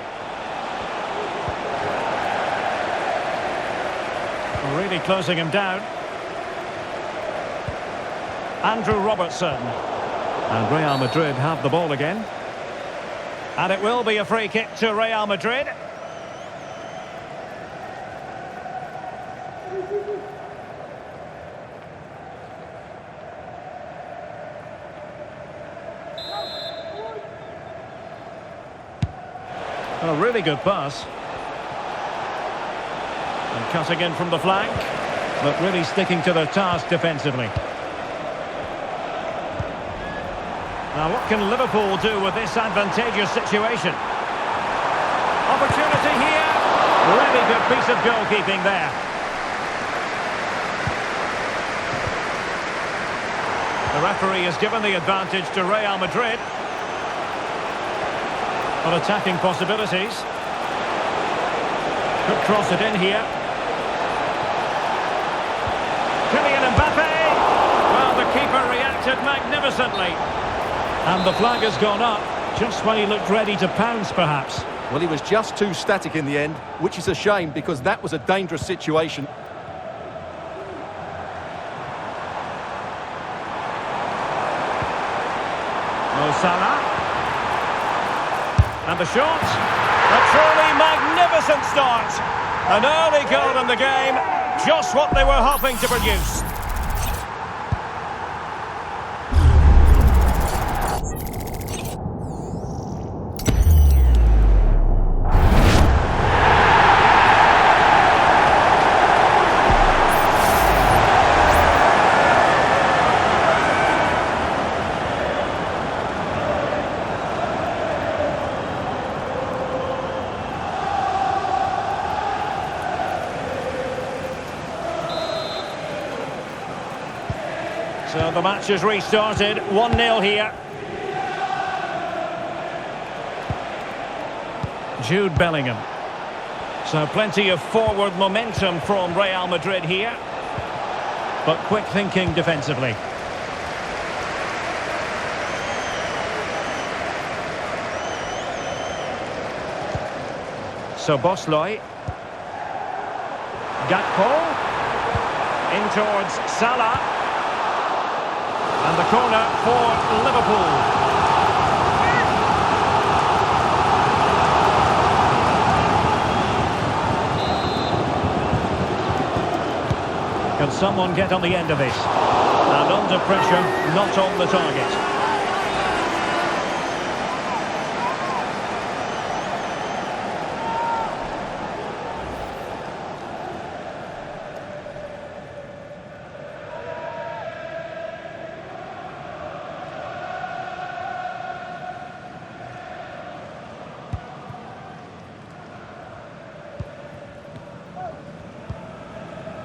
Really closing him down. Andrew Robertson. And Real Madrid have the ball again. And it will be a free kick to Real Madrid. A really good pass. And cutting in from the flank, but really sticking to their task defensively. Now what can Liverpool do with this advantageous situation? Opportunity here. Really good piece of goalkeeping there. The referee has given the advantage to Real Madrid. On attacking possibilities. Could cross it in here. Kylian Mbappe. Well, the keeper reacted magnificently. And the flag has gone up, just when he looked ready to pounce, perhaps. Well, he was just too static in the end, which is a shame because that was a dangerous situation. Mo Salah. And the shot. A truly magnificent start. An early goal in the game, just what they were hoping to produce. So the match has restarted, 1-0 here. Jude Bellingham. So plenty of forward momentum from Real Madrid here. But quick thinking defensively. So Bosley. Gakpo. In towards Salah. And the corner for Liverpool. Can someone get on the end of this? And under pressure, not on the target.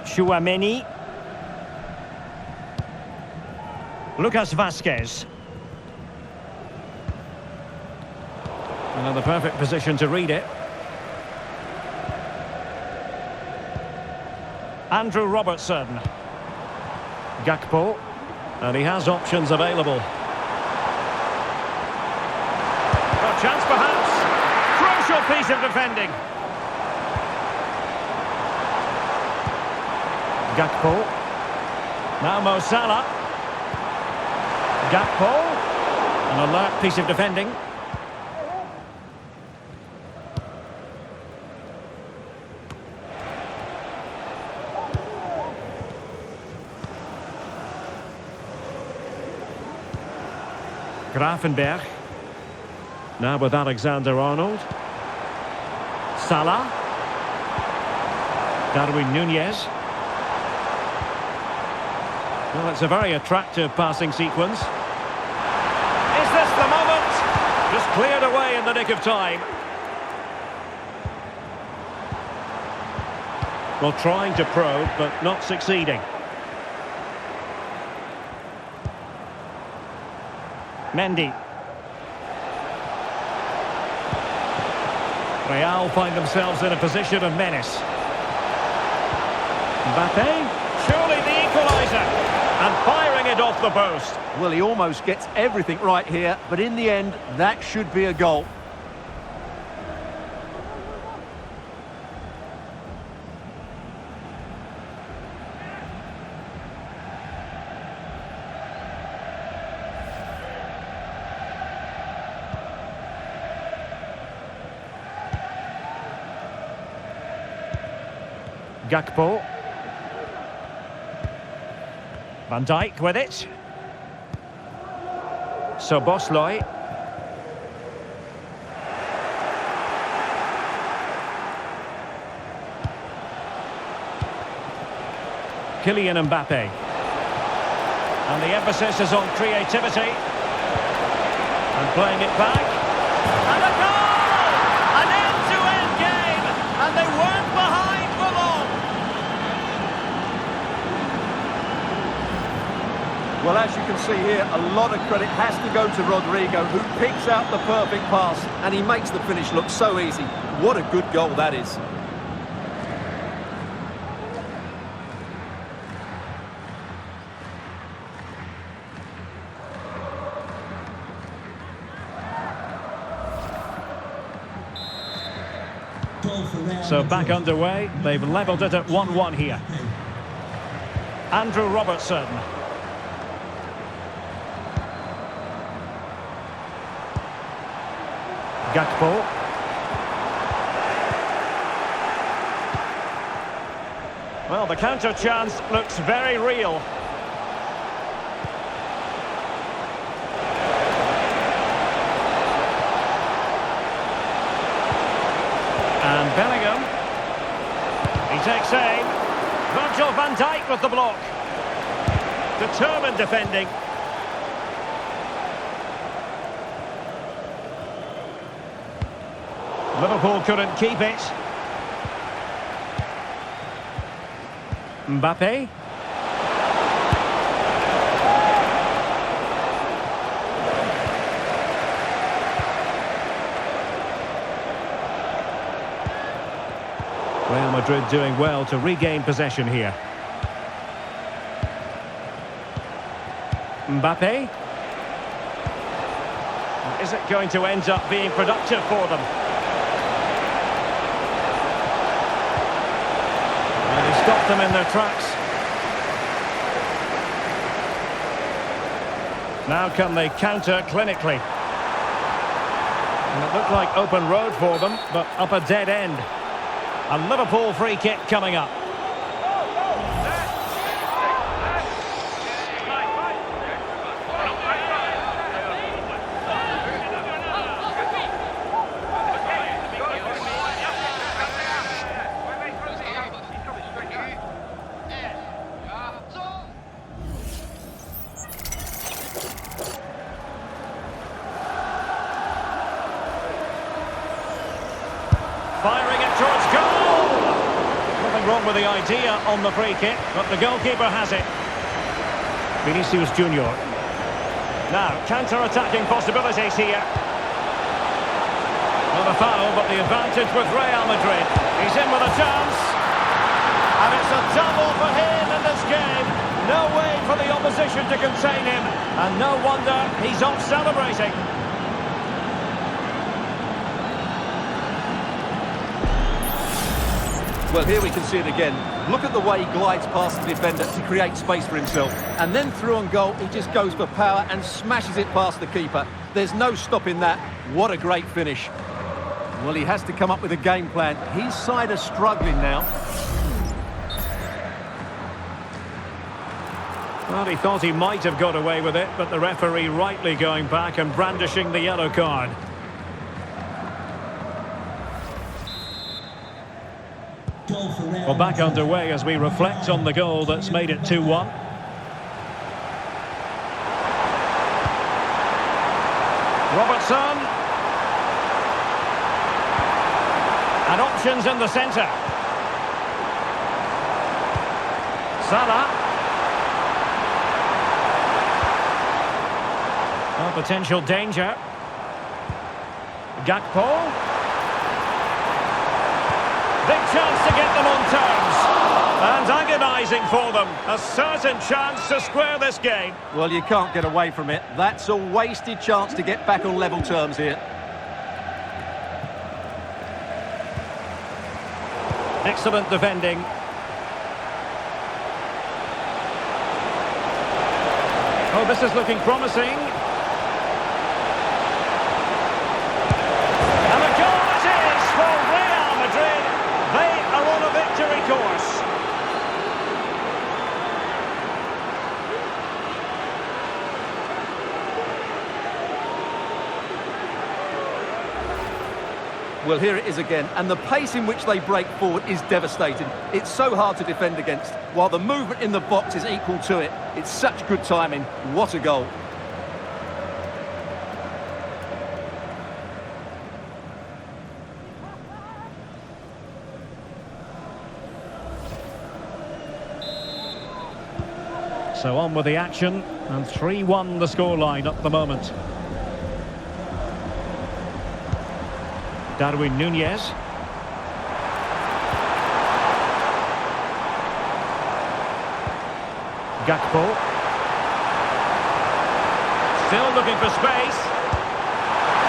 Chouameni. Lucas Vazquez. Another perfect position to read it. Andrew Robertson. Gakpo. And he has options available. A chance perhaps. Crucial piece of defending. Gakpo. Now Mo Salah. Gakpo. An alert piece of defending. Grafenberg. Now with Alexander-Arnold. Salah. Darwin Nunez. Well, it's a very attractive passing sequence. Is this the moment? Just cleared away in the nick of time. Well, trying to probe, but not succeeding. Mendy. Real find themselves in a position of menace. Mbappe, surely the equaliser, and firing it off the post. Well, he almost gets everything right here, but in the end, that should be a goal. Gakpo. Van Dijk with it. Szoboszlai. Kylian Mbappe. And the emphasis is on creativity. And playing it back. And a goal! An end-to-end game! And they weren't behind for long. Well, as you can see here, a lot of credit has to go to Rodrigo, who picks out the perfect pass, and he makes the finish look so easy. What a good goal that is. So back underway, they've levelled it at 1-1 here. Andrew Robertson. Gakpo. Well, the counter chance looks very real. And Bellingham. He takes aim. Virgil van Dijk with the block. Determined defending. Liverpool couldn't keep it. Mbappe. Real Madrid doing well to regain possession here. Mbappe. Is it going to end up being productive for them? And he stopped them in their tracks. Now can they counter clinically? And it looked like open road for them, but up a dead end. A Liverpool free kick coming up. Firing it towards goal! Nothing wrong with the idea on the free kick, but the goalkeeper has it. Vinicius Junior. Now, counter-attacking possibilities here. Not a foul, but the advantage with Real Madrid. He's in with a chance. And it's a double for him in this game. No way for the opposition to contain him. And no wonder he's off celebrating. Well, here we can see it again. Look at the way he glides past the defender to create space for himself. And then through on goal, he just goes for power and smashes it past the keeper. There's no stopping that. What a great finish. Well, he has to come up with a game plan. His side are struggling now. Well, he thought he might have got away with it, but the referee rightly going back and brandishing the yellow card. Well, back underway as we reflect on the goal that's made it 2-1. Robertson. And options in the centre. Salah. Well, potential danger. Gakpo. Big chance to get them on terms. And agonising for them. A certain chance to square this game. Well, you can't get away from it. That's a wasted chance to get back on level terms here. Excellent defending. Oh, this is looking promising. And a goal it is for Real Madrid. They are on a victory course. Well, here it is again, and the pace in which they break forward is devastating. It's so hard to defend against, while the movement in the box is equal to it. It's such good timing. What a goal. So on with the action, and 3-1 the scoreline at the moment. Darwin Núñez. Gakpo. Still looking for space.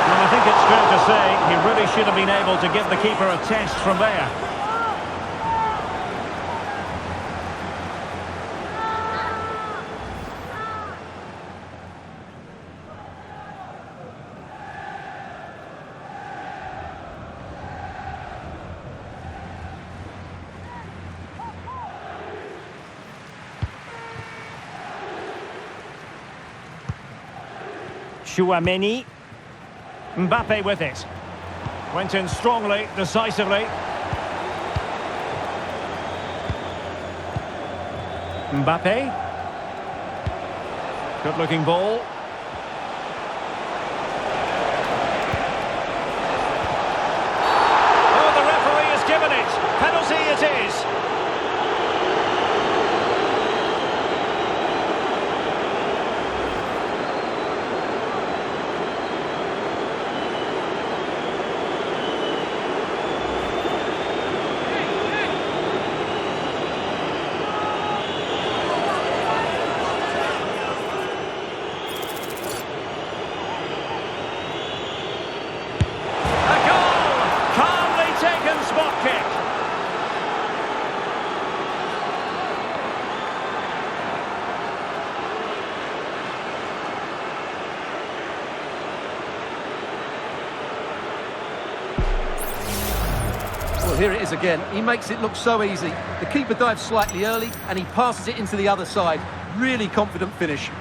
And I think it's fair to say he really should have been able to give the keeper a test from there. Chouameni. Mbappe with it. Went in strongly, decisively. Mbappe. Good looking ball. Oh, the referee has given it. Penalty it is. Here it is again. He makes it look so easy. The keeper dives slightly early and he passes it into the other side. Really confident finish.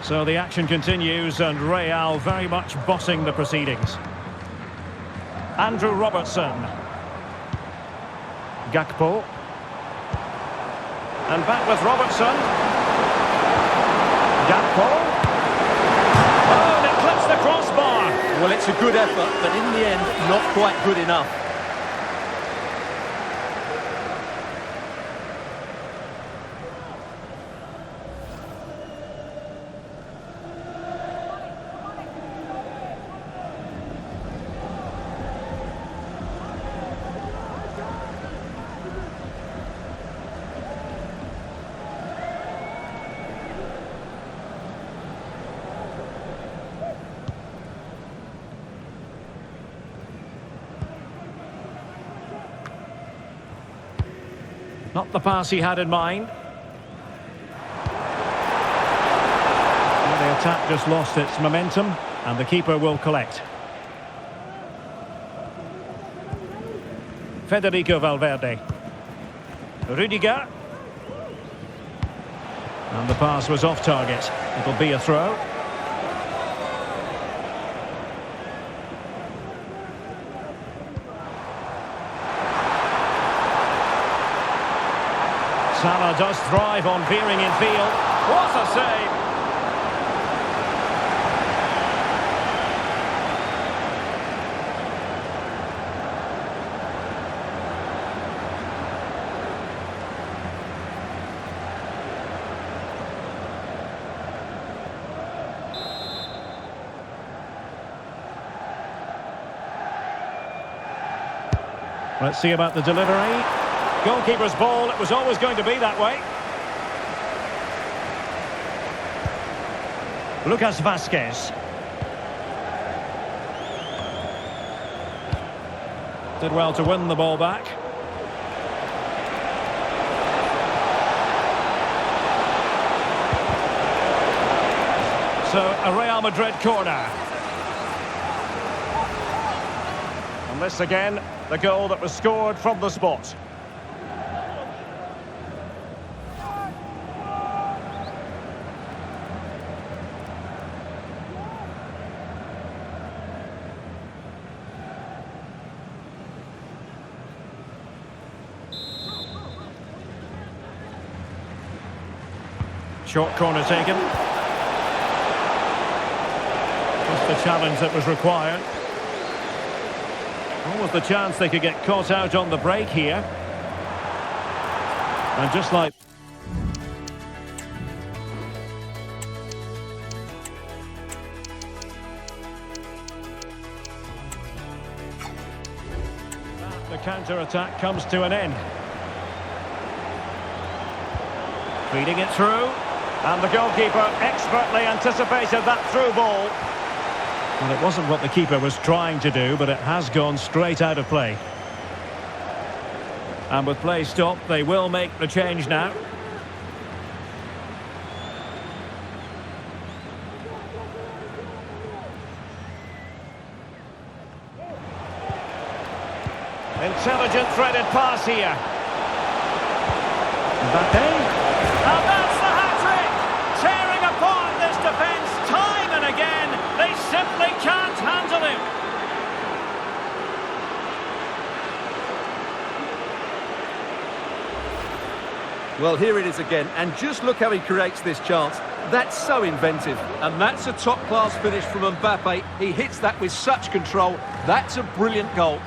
So the action continues and Real very much bossing the proceedings. Andrew Robertson. Gakpo. And back with Robertson. Gakpo. Oh, and it clips the crossbar. Well, it's a good effort, but in the end, not quite good enough. Not the pass he had in mind. Well, the attack just lost its momentum, and the keeper will collect. Federico Valverde. Rudiger. And the pass was off target. It'll be a throw. Salah does thrive on veering in field. What a save! Let's see about the delivery. Goalkeeper's ball, it was always going to be that way. Lucas Vazquez. Did well to win the ball back. So, a Real Madrid corner. And this again, the goal that was scored from the spot. Short corner taken. Just the challenge that was required. Almost the chance they could get caught out on the break here. And just like... the counter-attack comes to an end. Feeding it through. And the goalkeeper expertly anticipated that through ball. Well, it wasn't what the keeper was trying to do, but it has gone straight out of play. And with play stopped, they will make the change now. Intelligent threaded pass here. Mbappe. And that's the hat-trick! Tearing apart this defence time and again. They simply can't handle him. Well, here it is again, and just look how he creates this chance. That's so inventive, and that's a top-class finish from Mbappe. He hits that with such control. That's a brilliant goal.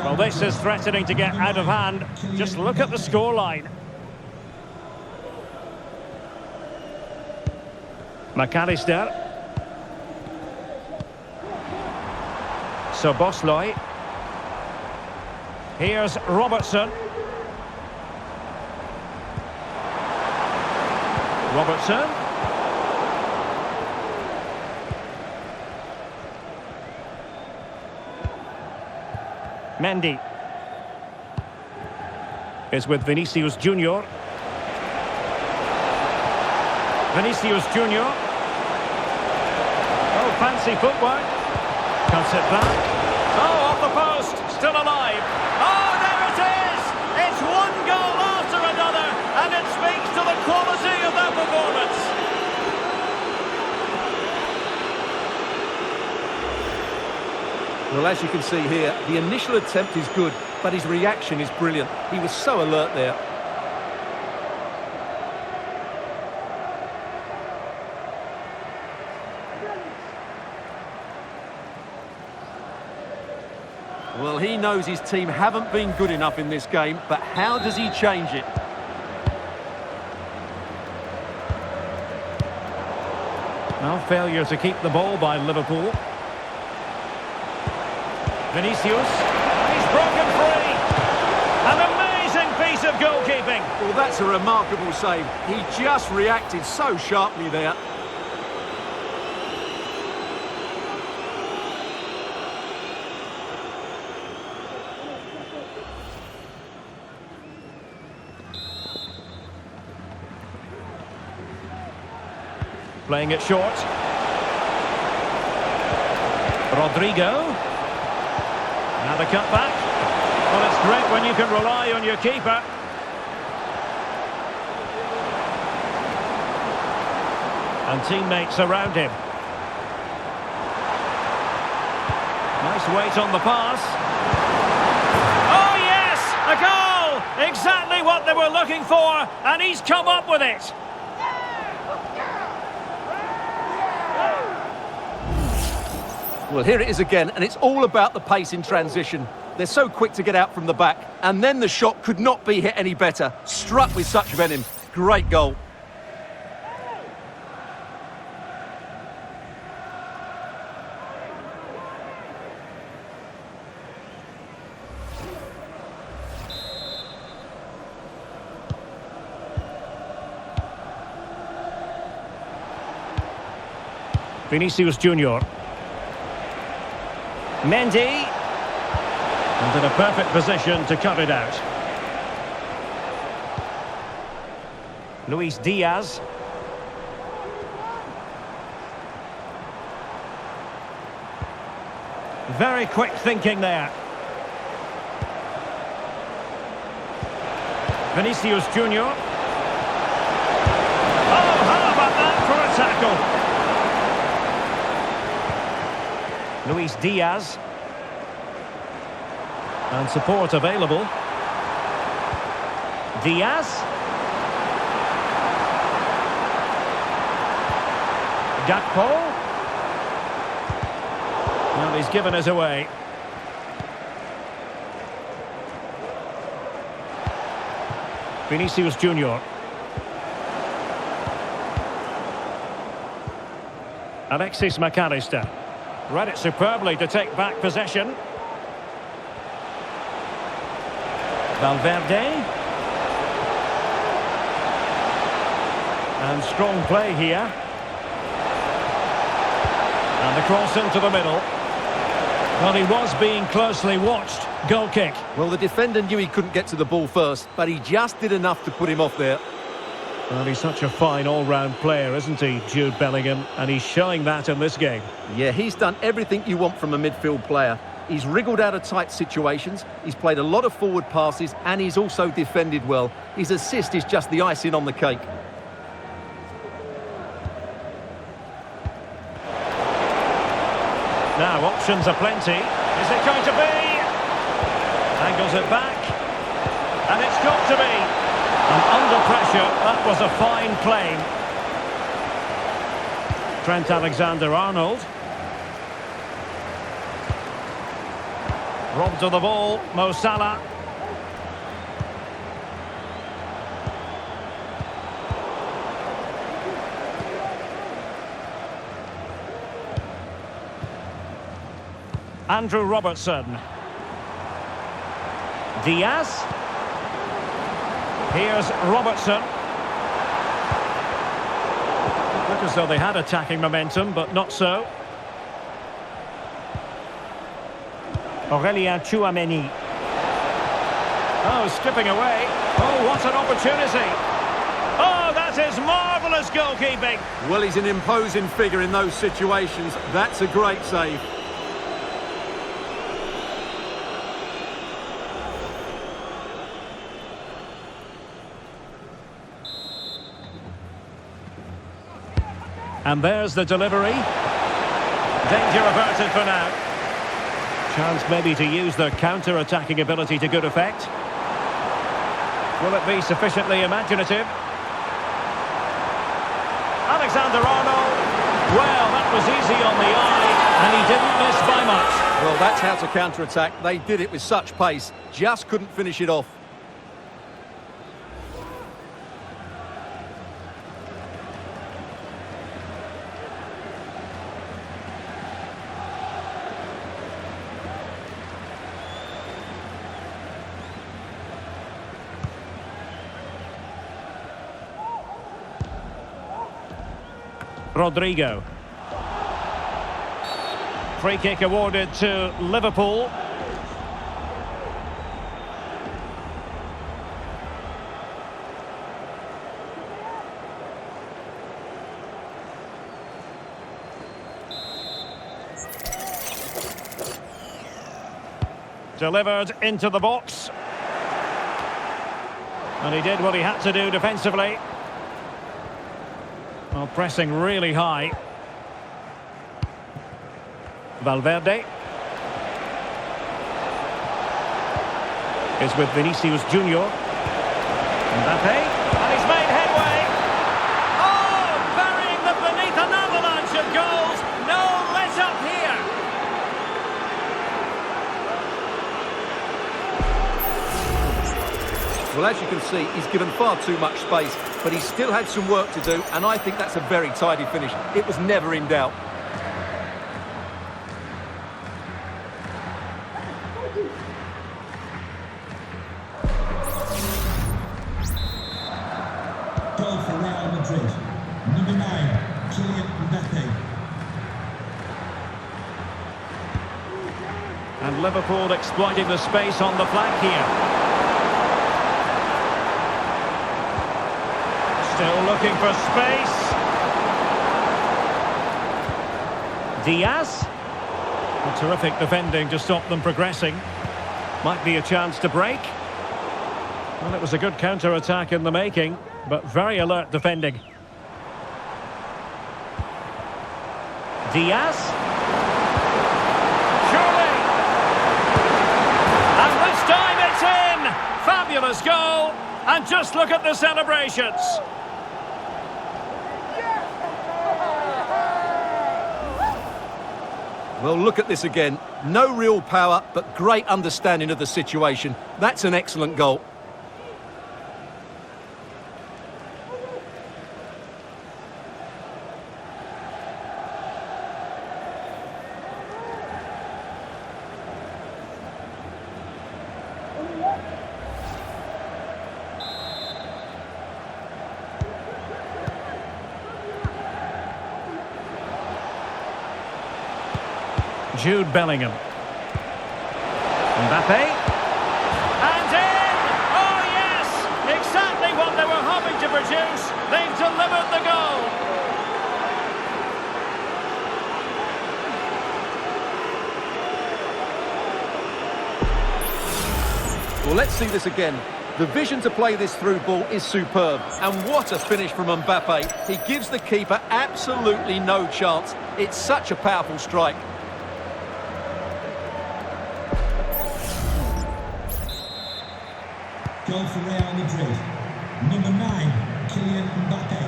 Well, this is threatening to get out of hand. Just look at the scoreline. McAllister. Szoboszlai. Here's Robertson. Robertson. Mendy is with Vinicius Junior. Vinicius Junior. Oh, fancy footwork. Cuts it back. Oh, off the post. Still alive. Oh, there it is. It's one goal after another, and it speaks to the quality of that performance. Well, as you can see here, the initial attempt is good, but his reaction is brilliant. He was so alert there. Well, he knows his team haven't been good enough in this game, but how does he change it? Well, failure to keep the ball by Liverpool. Vinicius, he's broken free. An amazing piece of goalkeeping. Well, that's a remarkable save. He just reacted so sharply there. Playing it short. Rodrigo. Now the cut back. Well, it's great when you can rely on your keeper. And teammates around him. Nice weight on the pass. Oh yes! A goal! Exactly what they were looking for, and he's come up with it. Well, here it is again, and it's all about the pace in transition. They're so quick to get out from the back, and then the shot could not be hit any better. Struck with such venom. Great goal. Vinicius Junior. Mendy. And in a perfect position to cut it out. Luis Diaz. Very quick thinking there. Vinicius Junior. Oh, how about that for a tackle? Luis Diaz. And support available. Diaz. Gakpo. Well, he's given us away. Vinicius Junior. Alexis McAllister. Read it superbly to take back possession. Valverde. And strong play here. And the cross into the middle. Well, he was being closely watched. Goal kick. Well, the defender knew he couldn't get to the ball first, but he just did enough to put him off there. Well, he's such a fine all-round player, isn't he, Jude Bellingham? And he's showing that in this game. Yeah, he's done everything you want from a midfield player. He's wriggled out of tight situations, he's played a lot of forward passes, and he's also defended well. His assist is just the icing on the cake. Now, options are plenty. Is it going to be? Angles it back. And it's got to be. And under pressure, that was a fine claim. Trent Alexander-Arnold. Robbed of the ball, Mo Salah. Andrew Robertson. Diaz. Here's Robertson. Look as though they had attacking momentum, but not so. Aurelien Tchouameni. Oh, stripping away. Oh, what an opportunity. Oh, that is marvellous goalkeeping. Well, he's an imposing figure in those situations. That's a great save. And there's the delivery. Danger averted for now. Chance maybe to use their counter-attacking ability to good effect. Will it be sufficiently imaginative? Alexander-Arnold. Well, that was easy on the eye, and he didn't miss by much. Well, that's how to counter-attack. They did it with such pace. Just couldn't finish it off. Rodrigo. Free kick awarded to Liverpool. Delivered into the box. And he did what he had to do defensively. Well, pressing really high. Valverde. Is with Vinicius Junior. Mbappe. And he's made headway. Oh, burying them beneath an avalanche of goals. No let up here. Well, as you can see, he's given far too much space, but he still had some work to do, and I think that's a very tidy finish. It was never in doubt. Goal for Real Madrid. Number 9, Kylian Mbappe. And Liverpool exploiting the space on the flank here. Still looking for space. Diaz. A terrific defending to stop them progressing. Might be a chance to break. Well, it was a good counter-attack in the making, but very alert defending. Diaz. Surely. And this time it's in! Fabulous goal! And just look at the celebrations. Well, look at this again. No real power, but great understanding of the situation. That's an excellent goal. Jude Bellingham. Mbappe. And in! Oh yes! Exactly what they were hoping to produce. They've delivered the goal. Well, let's see this again. The vision to play this through ball is superb. And what a finish from Mbappe. He gives the keeper absolutely no chance. It's such a powerful strike. Goal for Real Madrid. Number 9, Kylian Mbappe.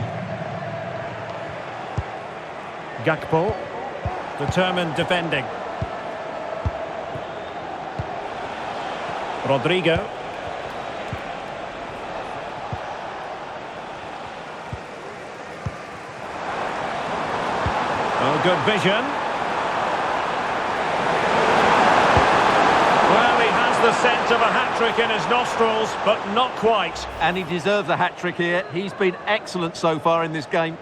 Gakpo. Determined defending. Rodrigo. Oh, good vision. Well, he has the scent of a hat-trick in his nostrils, but not quite. And he deserves a hat-trick here. He's been excellent so far in this game.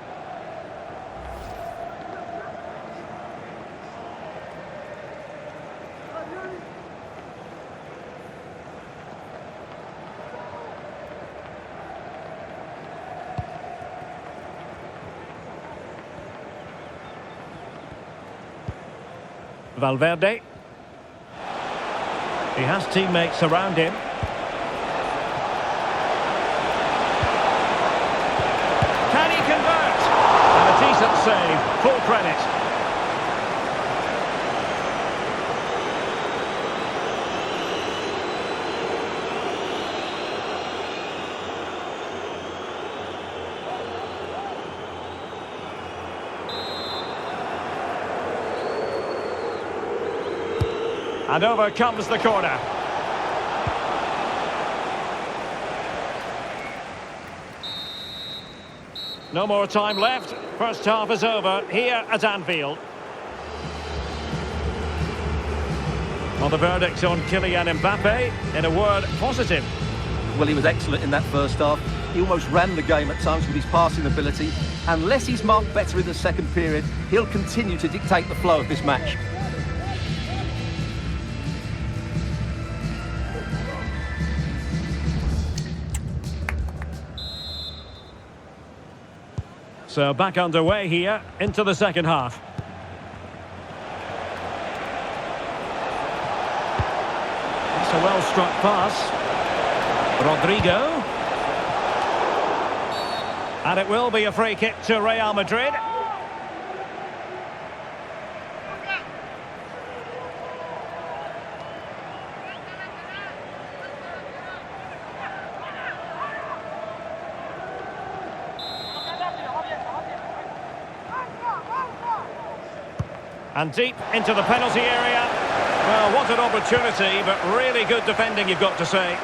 Valverde. He has teammates around him. Can he convert? And a decent save. Full credit. And over comes the corner. No more time left. First half is over here at Anfield. Well, the verdict on Kylian Mbappe, in a word, positive. Well, he was excellent in that first half. He almost ran the game at times with his passing ability. Unless he's marked better in the second period, he'll continue to dictate the flow of this match. So back underway here into the second half. It's a well-struck pass. Rodrigo. And it will be a free kick to Real Madrid. And deep into the penalty area. Well, what an opportunity, but really good defending, you've got to say.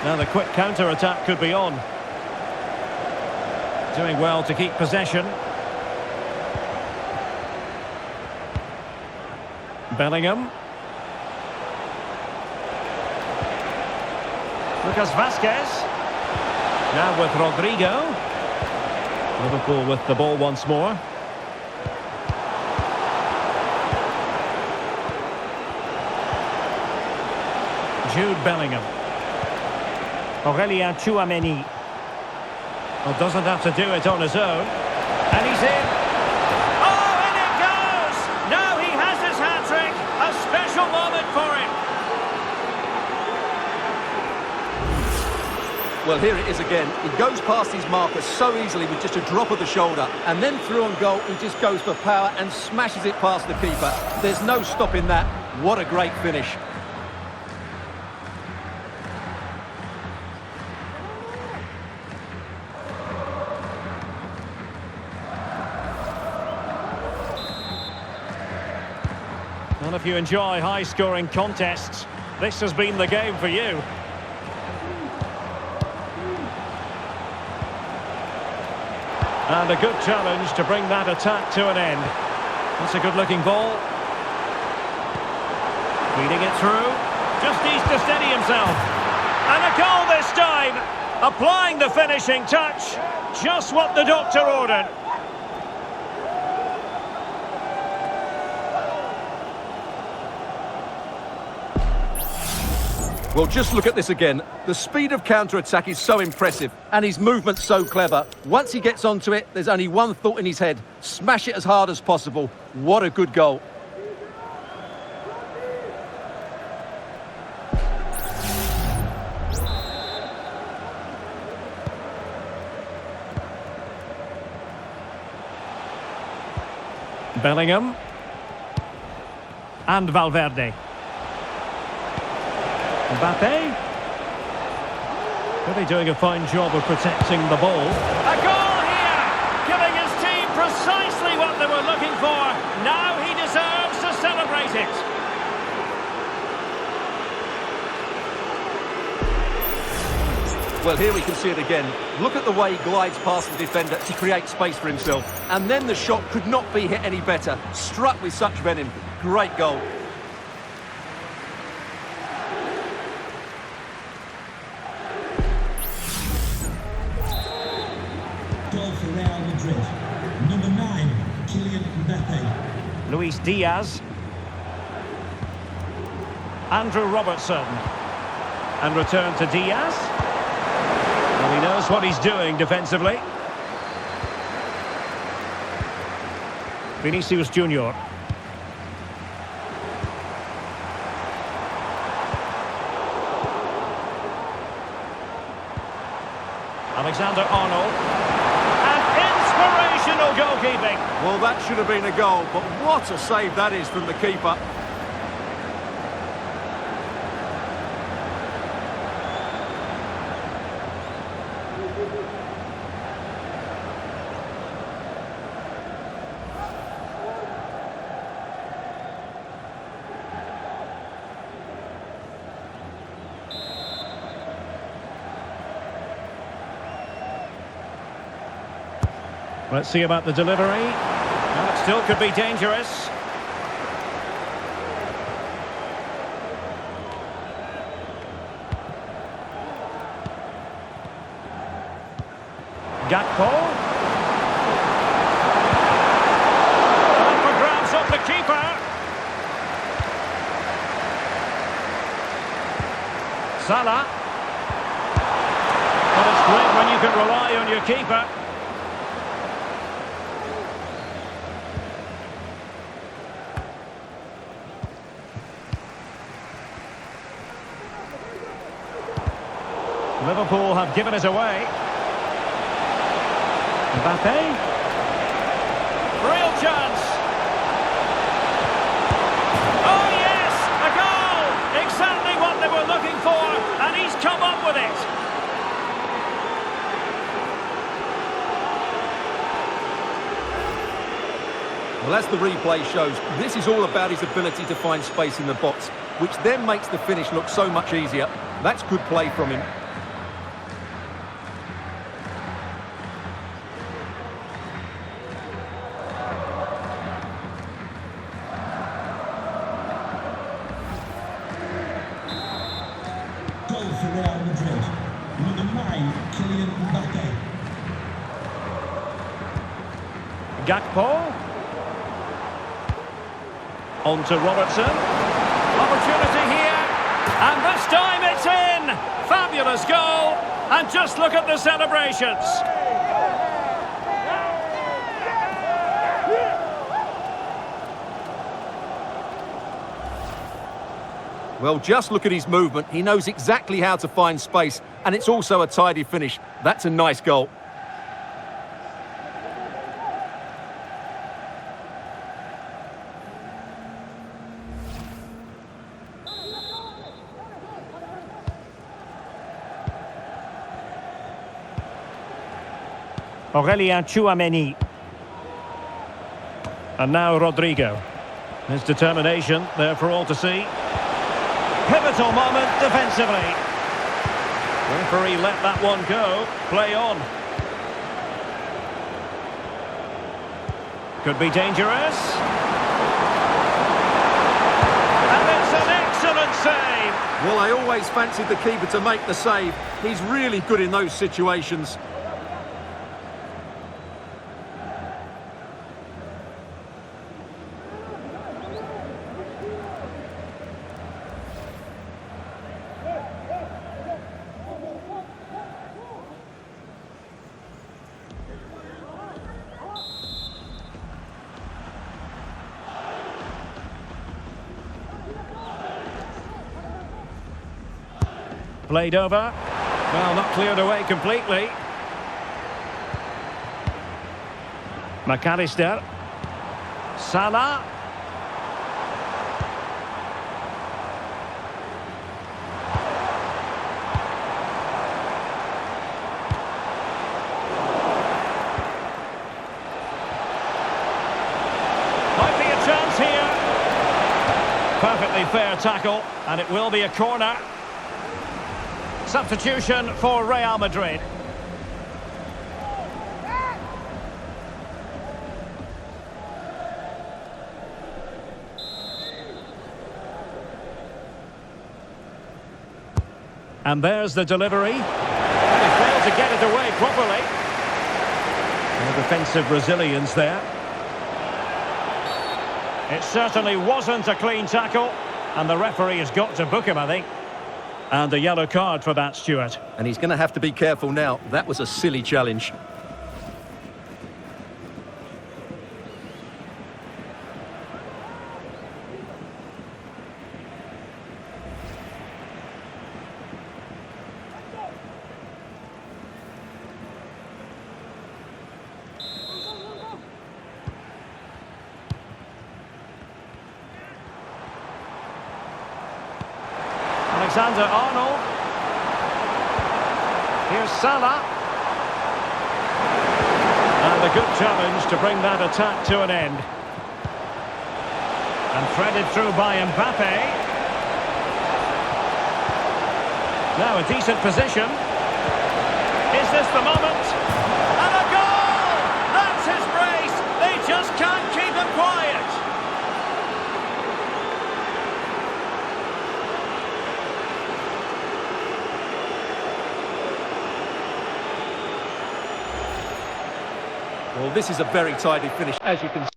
Now the quick counter-attack could be on. Doing well to keep possession. Bellingham. Lucas Vazquez. Now with Rodrigo. Liverpool with the ball once more. Jude Bellingham. Aurelien Tchouameni. Well, doesn't have to do it on his own. And he's in. Oh, and it goes! Now he has his hat-trick. A special moment for him. Well, here it is again. He goes past his marker so easily with just a drop of the shoulder. And then through on goal, he just goes for power and smashes it past the keeper. There's no stopping that. What a great finish. Well, if you enjoy high-scoring contests, this has been the game for you. And a good challenge to bring that attack to an end. That's a good-looking ball. Feeding it through. Just needs to steady himself. And a goal this time. Applying the finishing touch. Just what the doctor ordered. Well, just look at this again. The speed of counter-attack is so impressive, and his movement's so clever. Once he gets onto it, there's only one thought in his head. Smash it as hard as possible. What a good goal. Bellingham. And Valverde. Mbappe. Really doing a fine job of protecting the ball. A goal here! Giving his team precisely what they were looking for. Now he deserves to celebrate it. Well, here we can see it again. Look at the way he glides past the defender to create space for himself. And then the shot could not be hit any better. Struck with such venom. Great goal. Goal for Real Madrid. Number 9, Kylian Mbappe. Luis Diaz. Andrew Robertson. And return to Diaz. Well, he knows what he's doing defensively. Vinicius Junior. Alexander-Arnold. And inspirational goalkeeping. Well, that should have been a goal, but what a save that is from the keeper. Let's see about the delivery. Well, it still could be dangerous. Gakpo. Up for grabs off the keeper. Salah. Well, it's great when you can rely on your keeper. Liverpool have given it away. Mbappe. Real chance. Oh yes, a goal! Exactly what they were looking for, and he's come up with it. Well, as the replay shows, this is all about his ability to find space in the box, which then makes the finish look so much easier. That's good play from him. Real Madrid. Number 9, Kylian Mbappe. Gakpo. On to Robertson. Opportunity here. And this time it's in. Fabulous goal. And just look at the celebrations. Well, just look at his movement. He knows exactly how to find space, and it's also a tidy finish. That's a nice goal. Aurelien Tchouameni. And now Rodrigo. His determination there for all to see. Pivotal moment defensively. Referee let that one go. Play on. Could be dangerous. And it's an excellent save. Well, I always fancied the keeper to make the save. He's really good in those situations. Played over. Well, not cleared away completely. McAllister. Salah. Might be a chance here. Perfectly fair tackle, and it will be a corner. Substitution for Real Madrid. And there's the delivery. They failed to get it away properly. No defensive resilience there. It certainly wasn't a clean tackle, and the referee has got to book him, I think. And a yellow card for that, Stuart. And he's going to have to be careful now. That was a silly challenge. Alexander-Arnold. Here's Salah. And a good challenge to bring that attack to an end. And threaded through by Mbappe. Now a decent position. Is this the moment? And a goal! That's his brace! They just can't keep him quiet! Well, this is a very tidy finish, as you can see.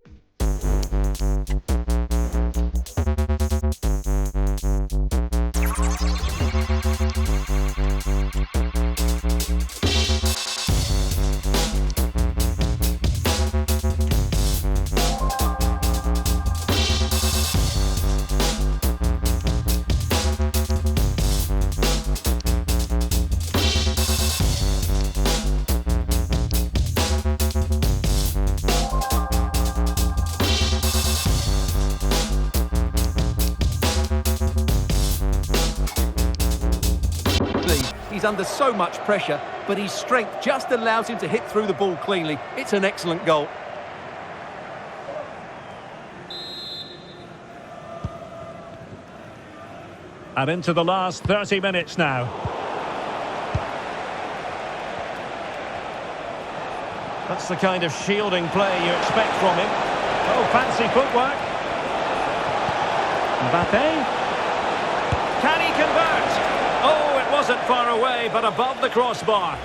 He's under so much pressure, but his strength just allows him to hit through the ball cleanly. It's an excellent goal. And into the last 30 minutes now. That's the kind of shielding play you expect from him. Oh, fancy footwork. Mbappe. Can he convert? Oh, it wasn't far away, but above the crossbar.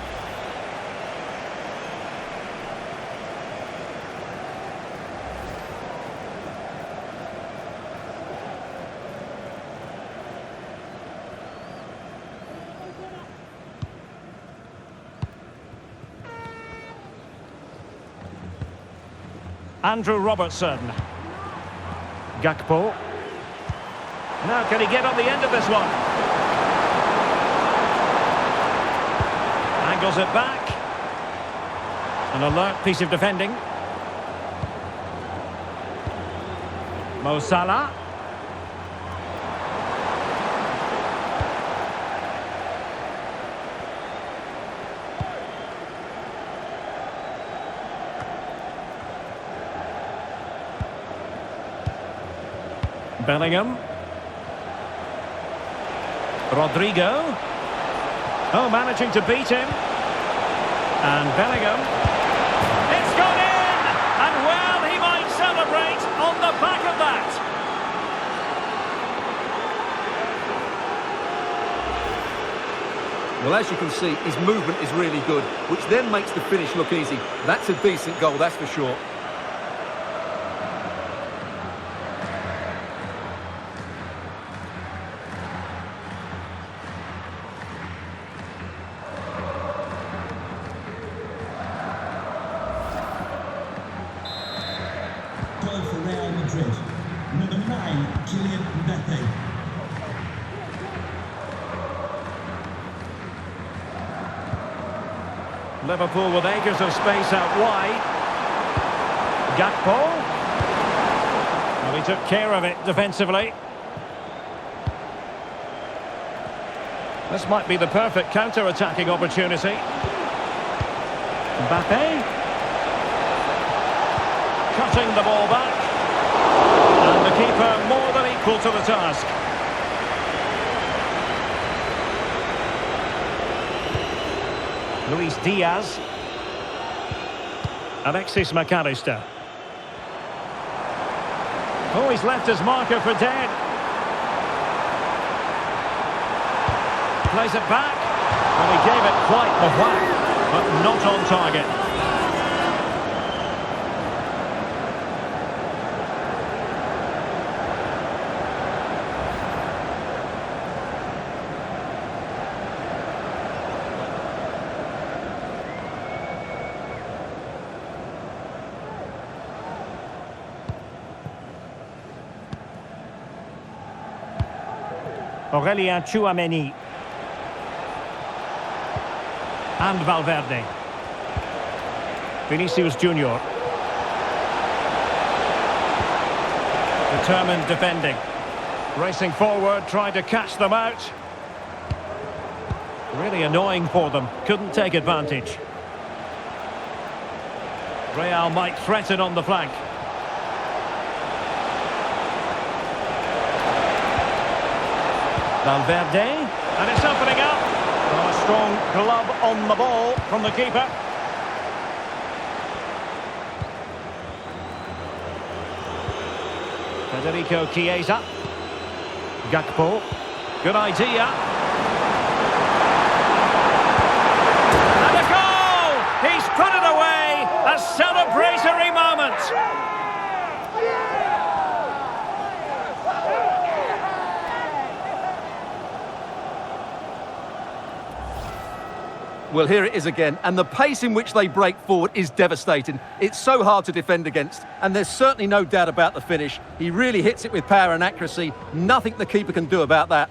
Andrew Robertson. Gakpo. Now can he get on the end of this one? Angles it back. An alert piece of defending. Mo Salah. Bellingham. Rodrigo. Oh, managing to beat him. And Bellingham. It's gone in! And well, he might celebrate on the back of that. Well, as you can see, his movement is really good, which then makes the finish look easy. That's a decent goal, that's for sure. Goal for Real Madrid. Number 9, Kylian Mbappe. Liverpool with acres of space out wide. Gakpo. Well, he took care of it defensively. This might be the perfect counter-attacking opportunity. Mbappe. Cutting the ball back. And the keeper more than equal to the task. Luis Diaz. Alexis McAllister. Oh, he's left his marker for dead. Plays it back. Well, he gave it quite the whack, but not on target. Aurelien Tchouameni. And Valverde. Vinicius Junior. Determined defending. Racing forward, trying to catch them out. Really annoying for them. Couldn't take advantage. Real might threaten on the flank. Valverde, and it's opening up. Oh, a strong glove on the ball from the keeper. Federico Chiesa. Gakpo. Good idea. And a goal! He's put it away! A celebratory moment! Well, here it is again, and the pace in which they break forward is devastating. It's so hard to defend against, and there's certainly no doubt about the finish. He really hits it with power and accuracy. Nothing the keeper can do about that.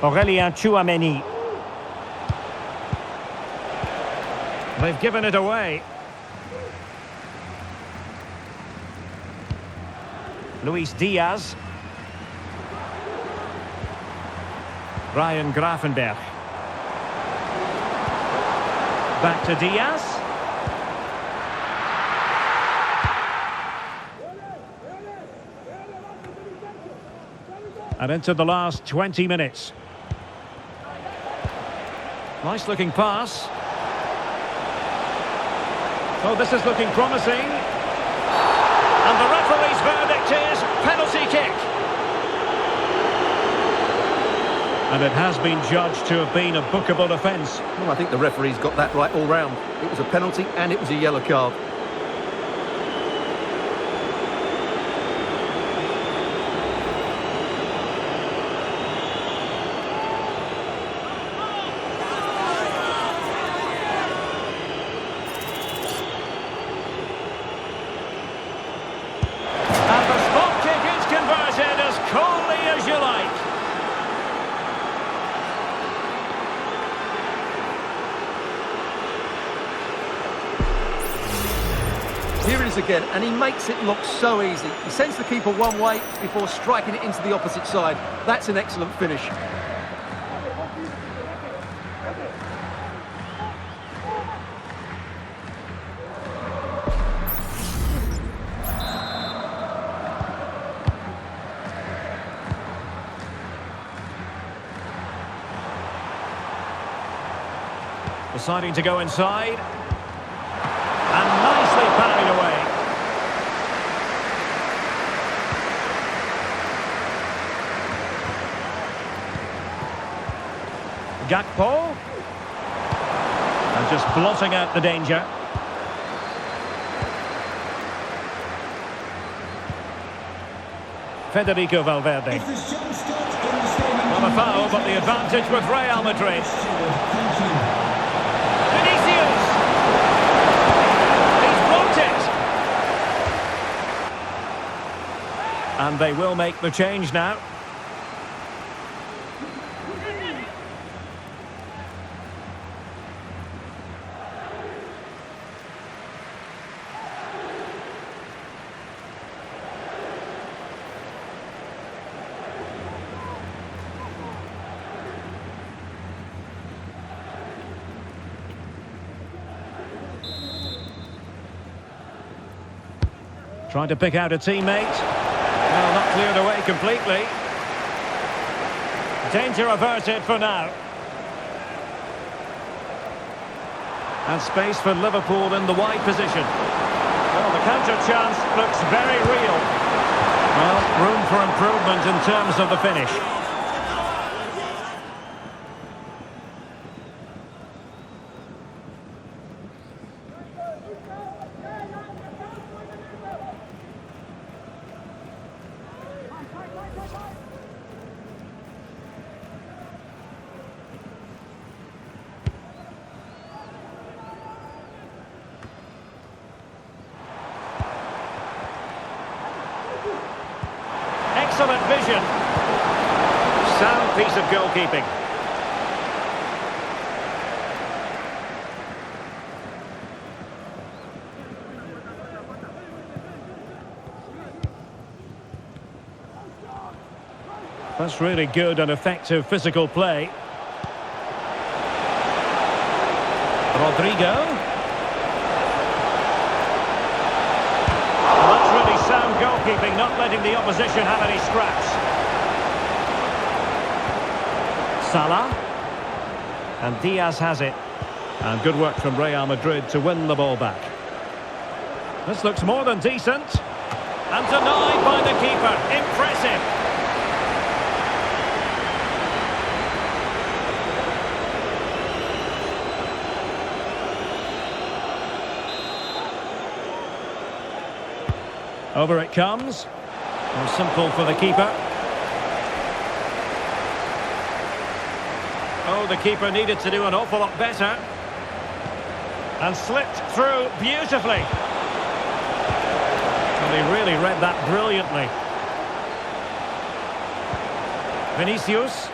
Aurelien Tchouameni. They've given it away. Luis Diaz. Ryan Gravenberch. Back to Diaz. And into the last 20 minutes. Nice looking pass. Oh, this is looking promising. And the referee's verdict is penalty kick. And it has been judged to have been a bookable offence. Well, I think the referee's got that right all round. It was a penalty and it was a yellow card. And the spot kick is converted as coolly as you like. Here it is again, and he makes it look so easy. He sends the keeper one way before striking it into the opposite side. That's an excellent finish. Deciding to go inside. And nicely parried away. Gakpo. And just blotting out the danger. Federico Valverde. If the show starts in the stadium, Not a foul, but the advantage with Real Madrid. thank you. Vinicius! He's blocked it! And they will make the change now. Trying to pick out a teammate. Well, not cleared away completely. Danger averted for now. And space for Liverpool in the wide position. Well, the counter chance looks very real. Well, room for improvement in terms of the finish. Excellent vision. Sound piece of goalkeeping. That's really good and effective physical play. Rodrigo. Well, that's really sound goalkeeping, not letting the opposition have any scraps. Salah. And Diaz has it. And good work from Real Madrid to win the ball back. This looks more than decent. And denied by the keeper. Impressive. Over it comes. More simple for the keeper. Oh, the keeper needed to do an awful lot better. And slipped through beautifully. And he really read that brilliantly. Vinicius.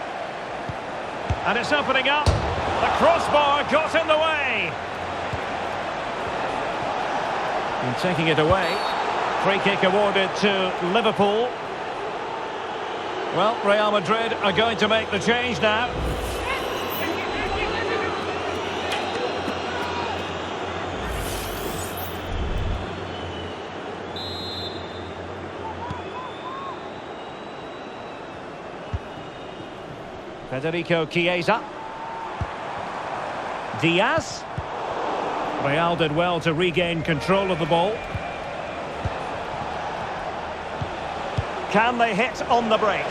And it's opening up. The crossbar got in the way. And taking it away. Free kick awarded to Liverpool. Well, Real Madrid are going to make the change now. Federico Chiesa. Diaz. Real did well to regain control of the ball. Can they hit on the break?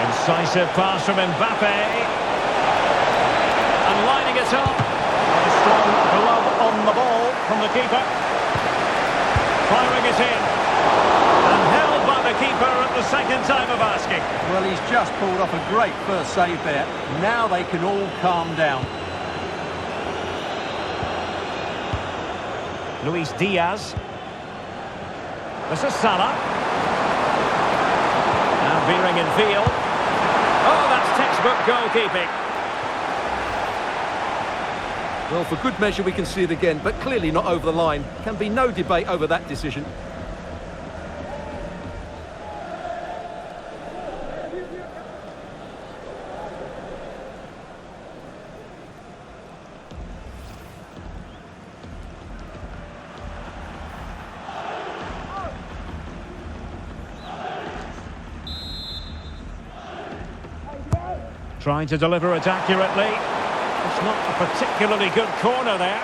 Incisive pass from Mbappe. And lining it up. A strong glove on the ball from the keeper. Firing it in. And held by the keeper at the second time of asking. Well, he's just pulled off a great first save there. Now they can all calm down. Luis Diaz. This is Salah. Now veering in field. Oh, that's textbook goalkeeping. Well, for good measure we can see it again, but clearly not over the line. Can be no debate over that decision. Trying to deliver it accurately. It's not a particularly good corner there.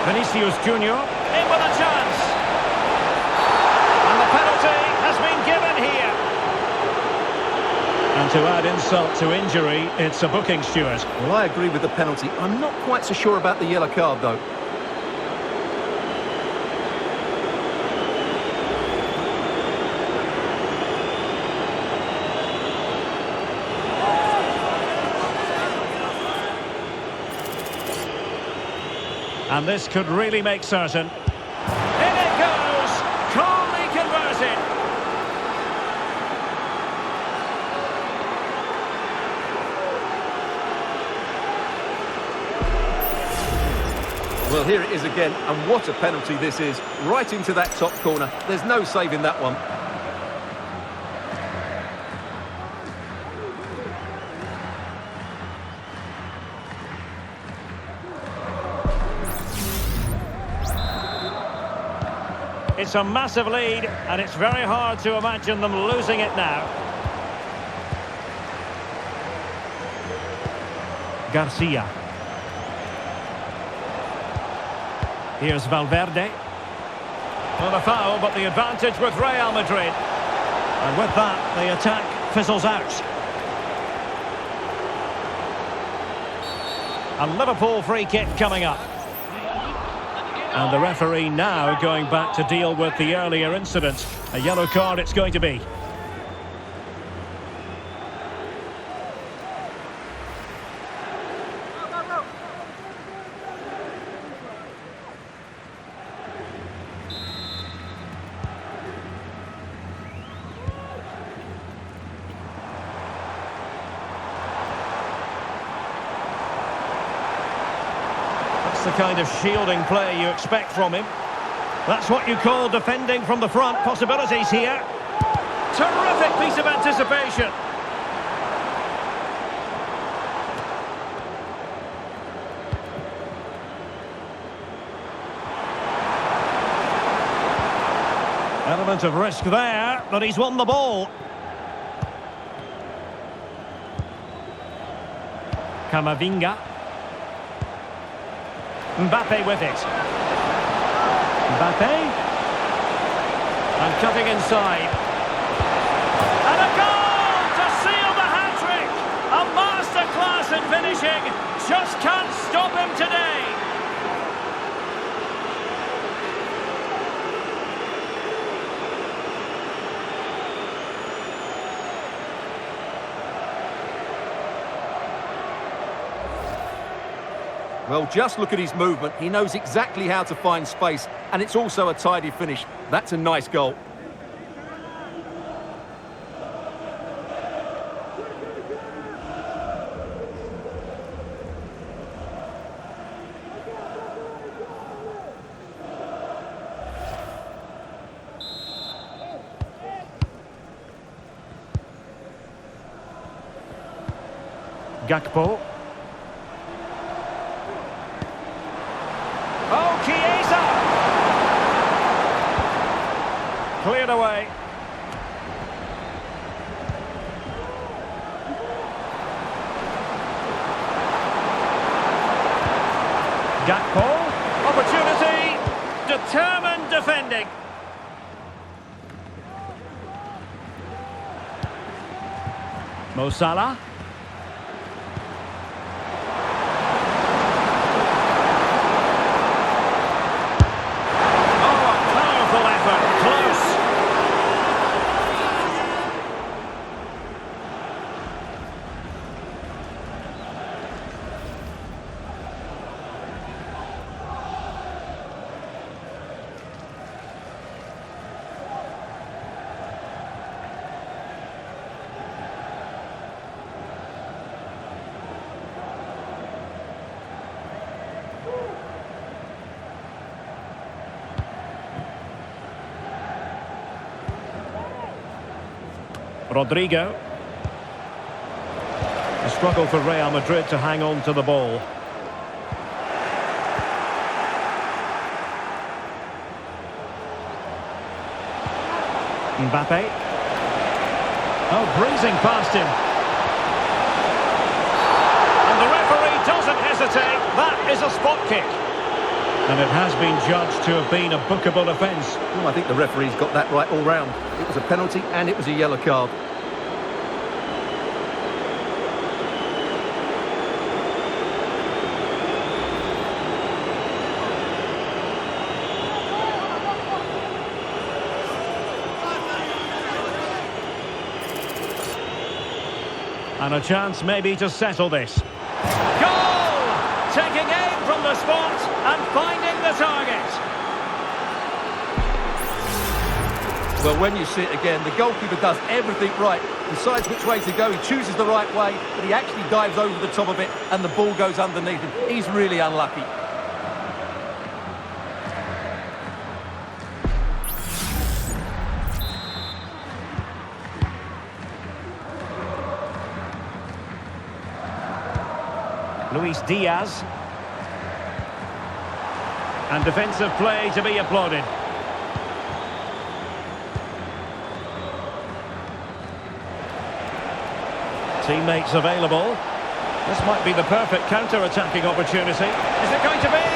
Vinicius Junior in with a chance. And the penalty has been given here. And to add insult to injury, it's a booking, Stuart. Well, I agree with the penalty. I'm not quite so sure about the yellow card, though. And this could really make certain. In it goes! Calmly converted! Well, here it is again, and what a penalty this is. Right into that top corner. There's no saving that one. It's a massive lead, and it's very hard to imagine them losing it now. Garcia. Here's Valverde. Well, a foul, but the advantage with Real Madrid. And with that, the attack fizzles out. A Liverpool free kick coming up. And the referee now going back to deal with the earlier incident. A yellow card it's going to be. The kind of shielding play you expect from him. That's what you call defending from the front. Possibilities here. Terrific piece of anticipation. Element of risk there, but he's won the ball. Camavinga. Mbappe with it. Mbappe. And cutting inside. And a goal to seal the hat-trick! A masterclass in finishing. Just can't stop him today. Well, just look at his movement. He knows exactly how to find space, and it's also a tidy finish. That's a nice goal. Gakpo. Oh, Chiesa! cleared away. Gakpo, opportunity, determined defending. Mo Salah. Oh, a powerful effort, close. Rodrigo. A struggle for Real Madrid to hang on to the ball. Mbappe. Oh, breezing past him. And the referee doesn't hesitate. That is a spot kick. And it has been judged to have been a bookable offence. Well, I think the referee's got that right all round. It was a penalty and it was a yellow card. And a chance maybe to settle this. Goal! Taking aim from the spot and finding the target. Well, when you see it again, the goalkeeper does everything right. Decides which way to go, he chooses the right way, but he actually dives over the top of it and the ball goes underneath him. He's really unlucky. Luis Diaz. And defensive play to be applauded. Teammates available. This might be the perfect counter-attacking opportunity. Is it going to be?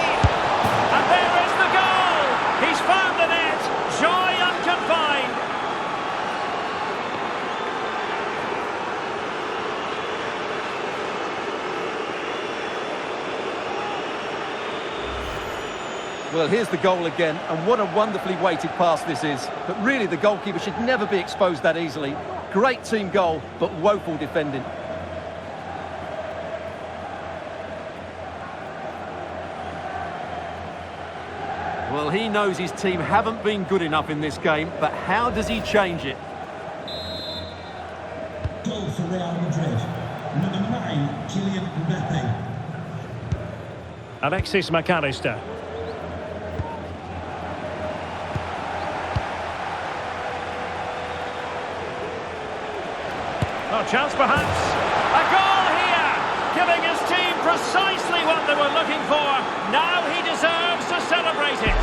And there is the goal! He's found the net! Joy unconfined! Well, here's the goal again, and what a wonderfully weighted pass this is. But really, the goalkeeper should never be exposed that easily. Great team goal, but woeful defending. Well, he knows his team haven't been good enough in this game, but how does he change it? Goal for Real Madrid. Number 9, Kylian Mbappe. Alexis McAllister. Oh, chance perhaps. A goal here, giving his team precisely what they were looking for. Now he deserves to celebrate it.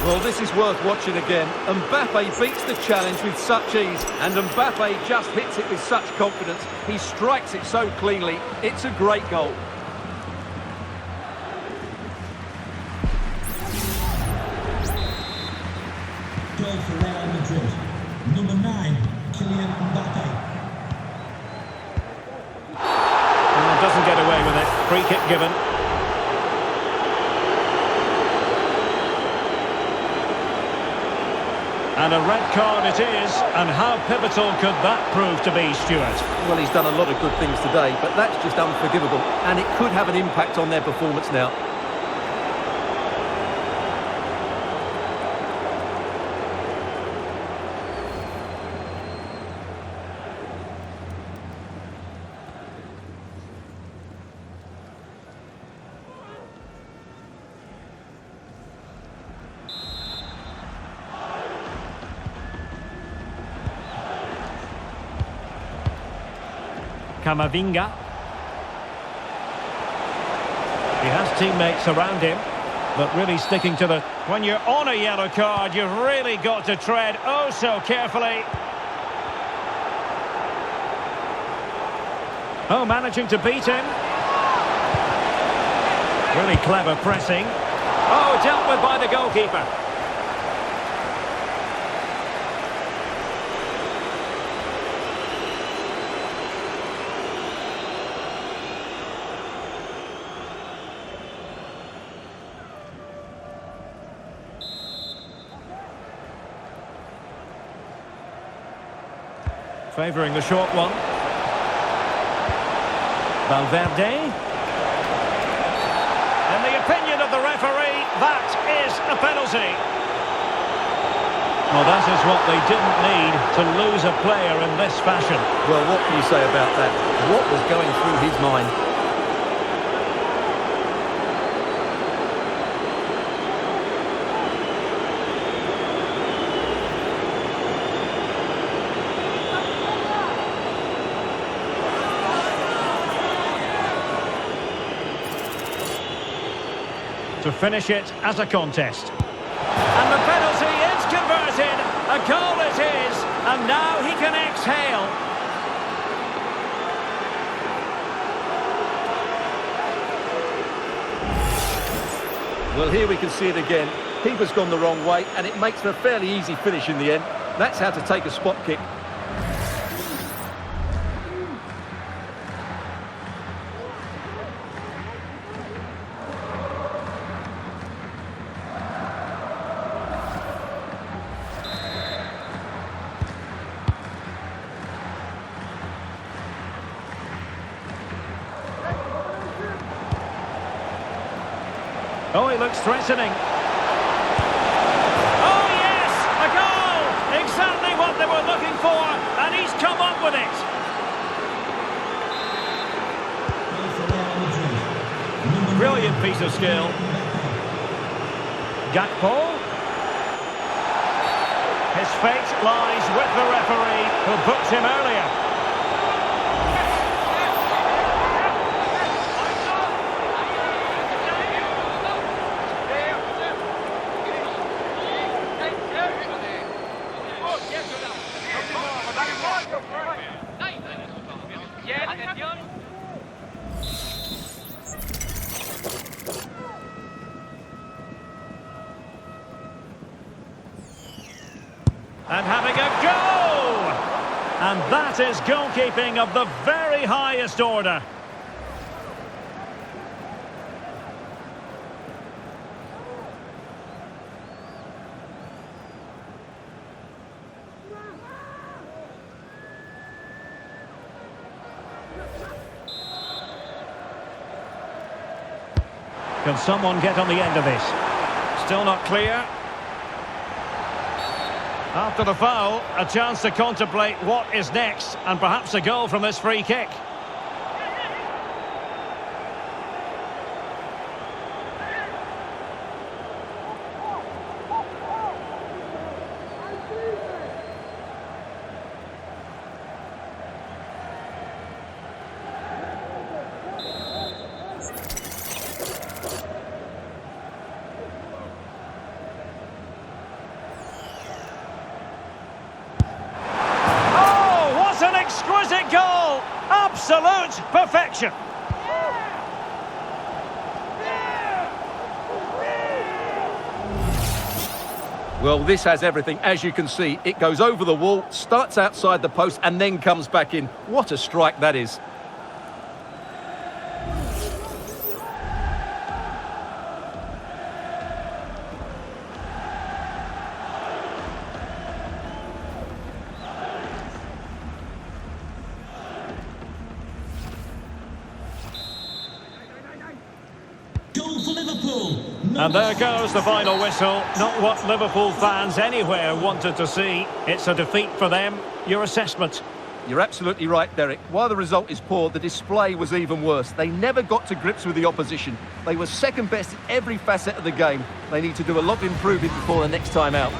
Well, this is worth watching again. Mbappe beats the challenge with such ease, and Mbappe just hits it with such confidence. He strikes it so cleanly. It's a great goal. Goal for Real Madrid. Number 9, Kylian Mbappe. Doesn't get away with it. Free kick given. And a red card it is. And how pivotal could that prove to be, Stuart? Well, he's done a lot of good things today, but that's just unforgivable, and it could have an impact on their performance now. Camavinga. He has teammates around him. But really sticking to the... When you're on a yellow card, you've really got to tread oh so carefully. Oh, managing to beat him. Really clever pressing. Oh, dealt with by the goalkeeper. Favouring the short one. Valverde. In the opinion of the referee, that is a penalty. Well, that is what they didn't need to lose a player in this fashion. Well, what can you say about that? What was going through his mind? To finish it as a contest. And the penalty is converted. A goal it is. And now he can exhale. Well, here we can see it again. Keeper's gone the wrong way, and it makes for a fairly easy finish in the end. That's how to take a spot kick. Oh, he looks threatening. Oh, yes! A goal! Exactly what they were looking for, and he's come up with it. Brilliant piece of skill. Gakpo. His fate lies with the referee, who booked him earlier. And having a go! And that is goalkeeping of the very highest order. Can someone get on the end of this? Still not clear. After the foul, a chance to contemplate what is next, and perhaps a goal from this free kick. Exquisite goal! Absolute perfection! Well, this has everything. As you can see, it goes over the wall, starts outside the post, and then comes back in. What a strike that is. Goal for Liverpool. And there goes the final whistle. Not what Liverpool fans anywhere wanted to see. It's a defeat for them. Your assessment? You're absolutely right, Derek. While the result is poor, the display was even worse. They never got to grips with the opposition. They were second best in every facet of the game. They need to do a lot of improving before the next time out.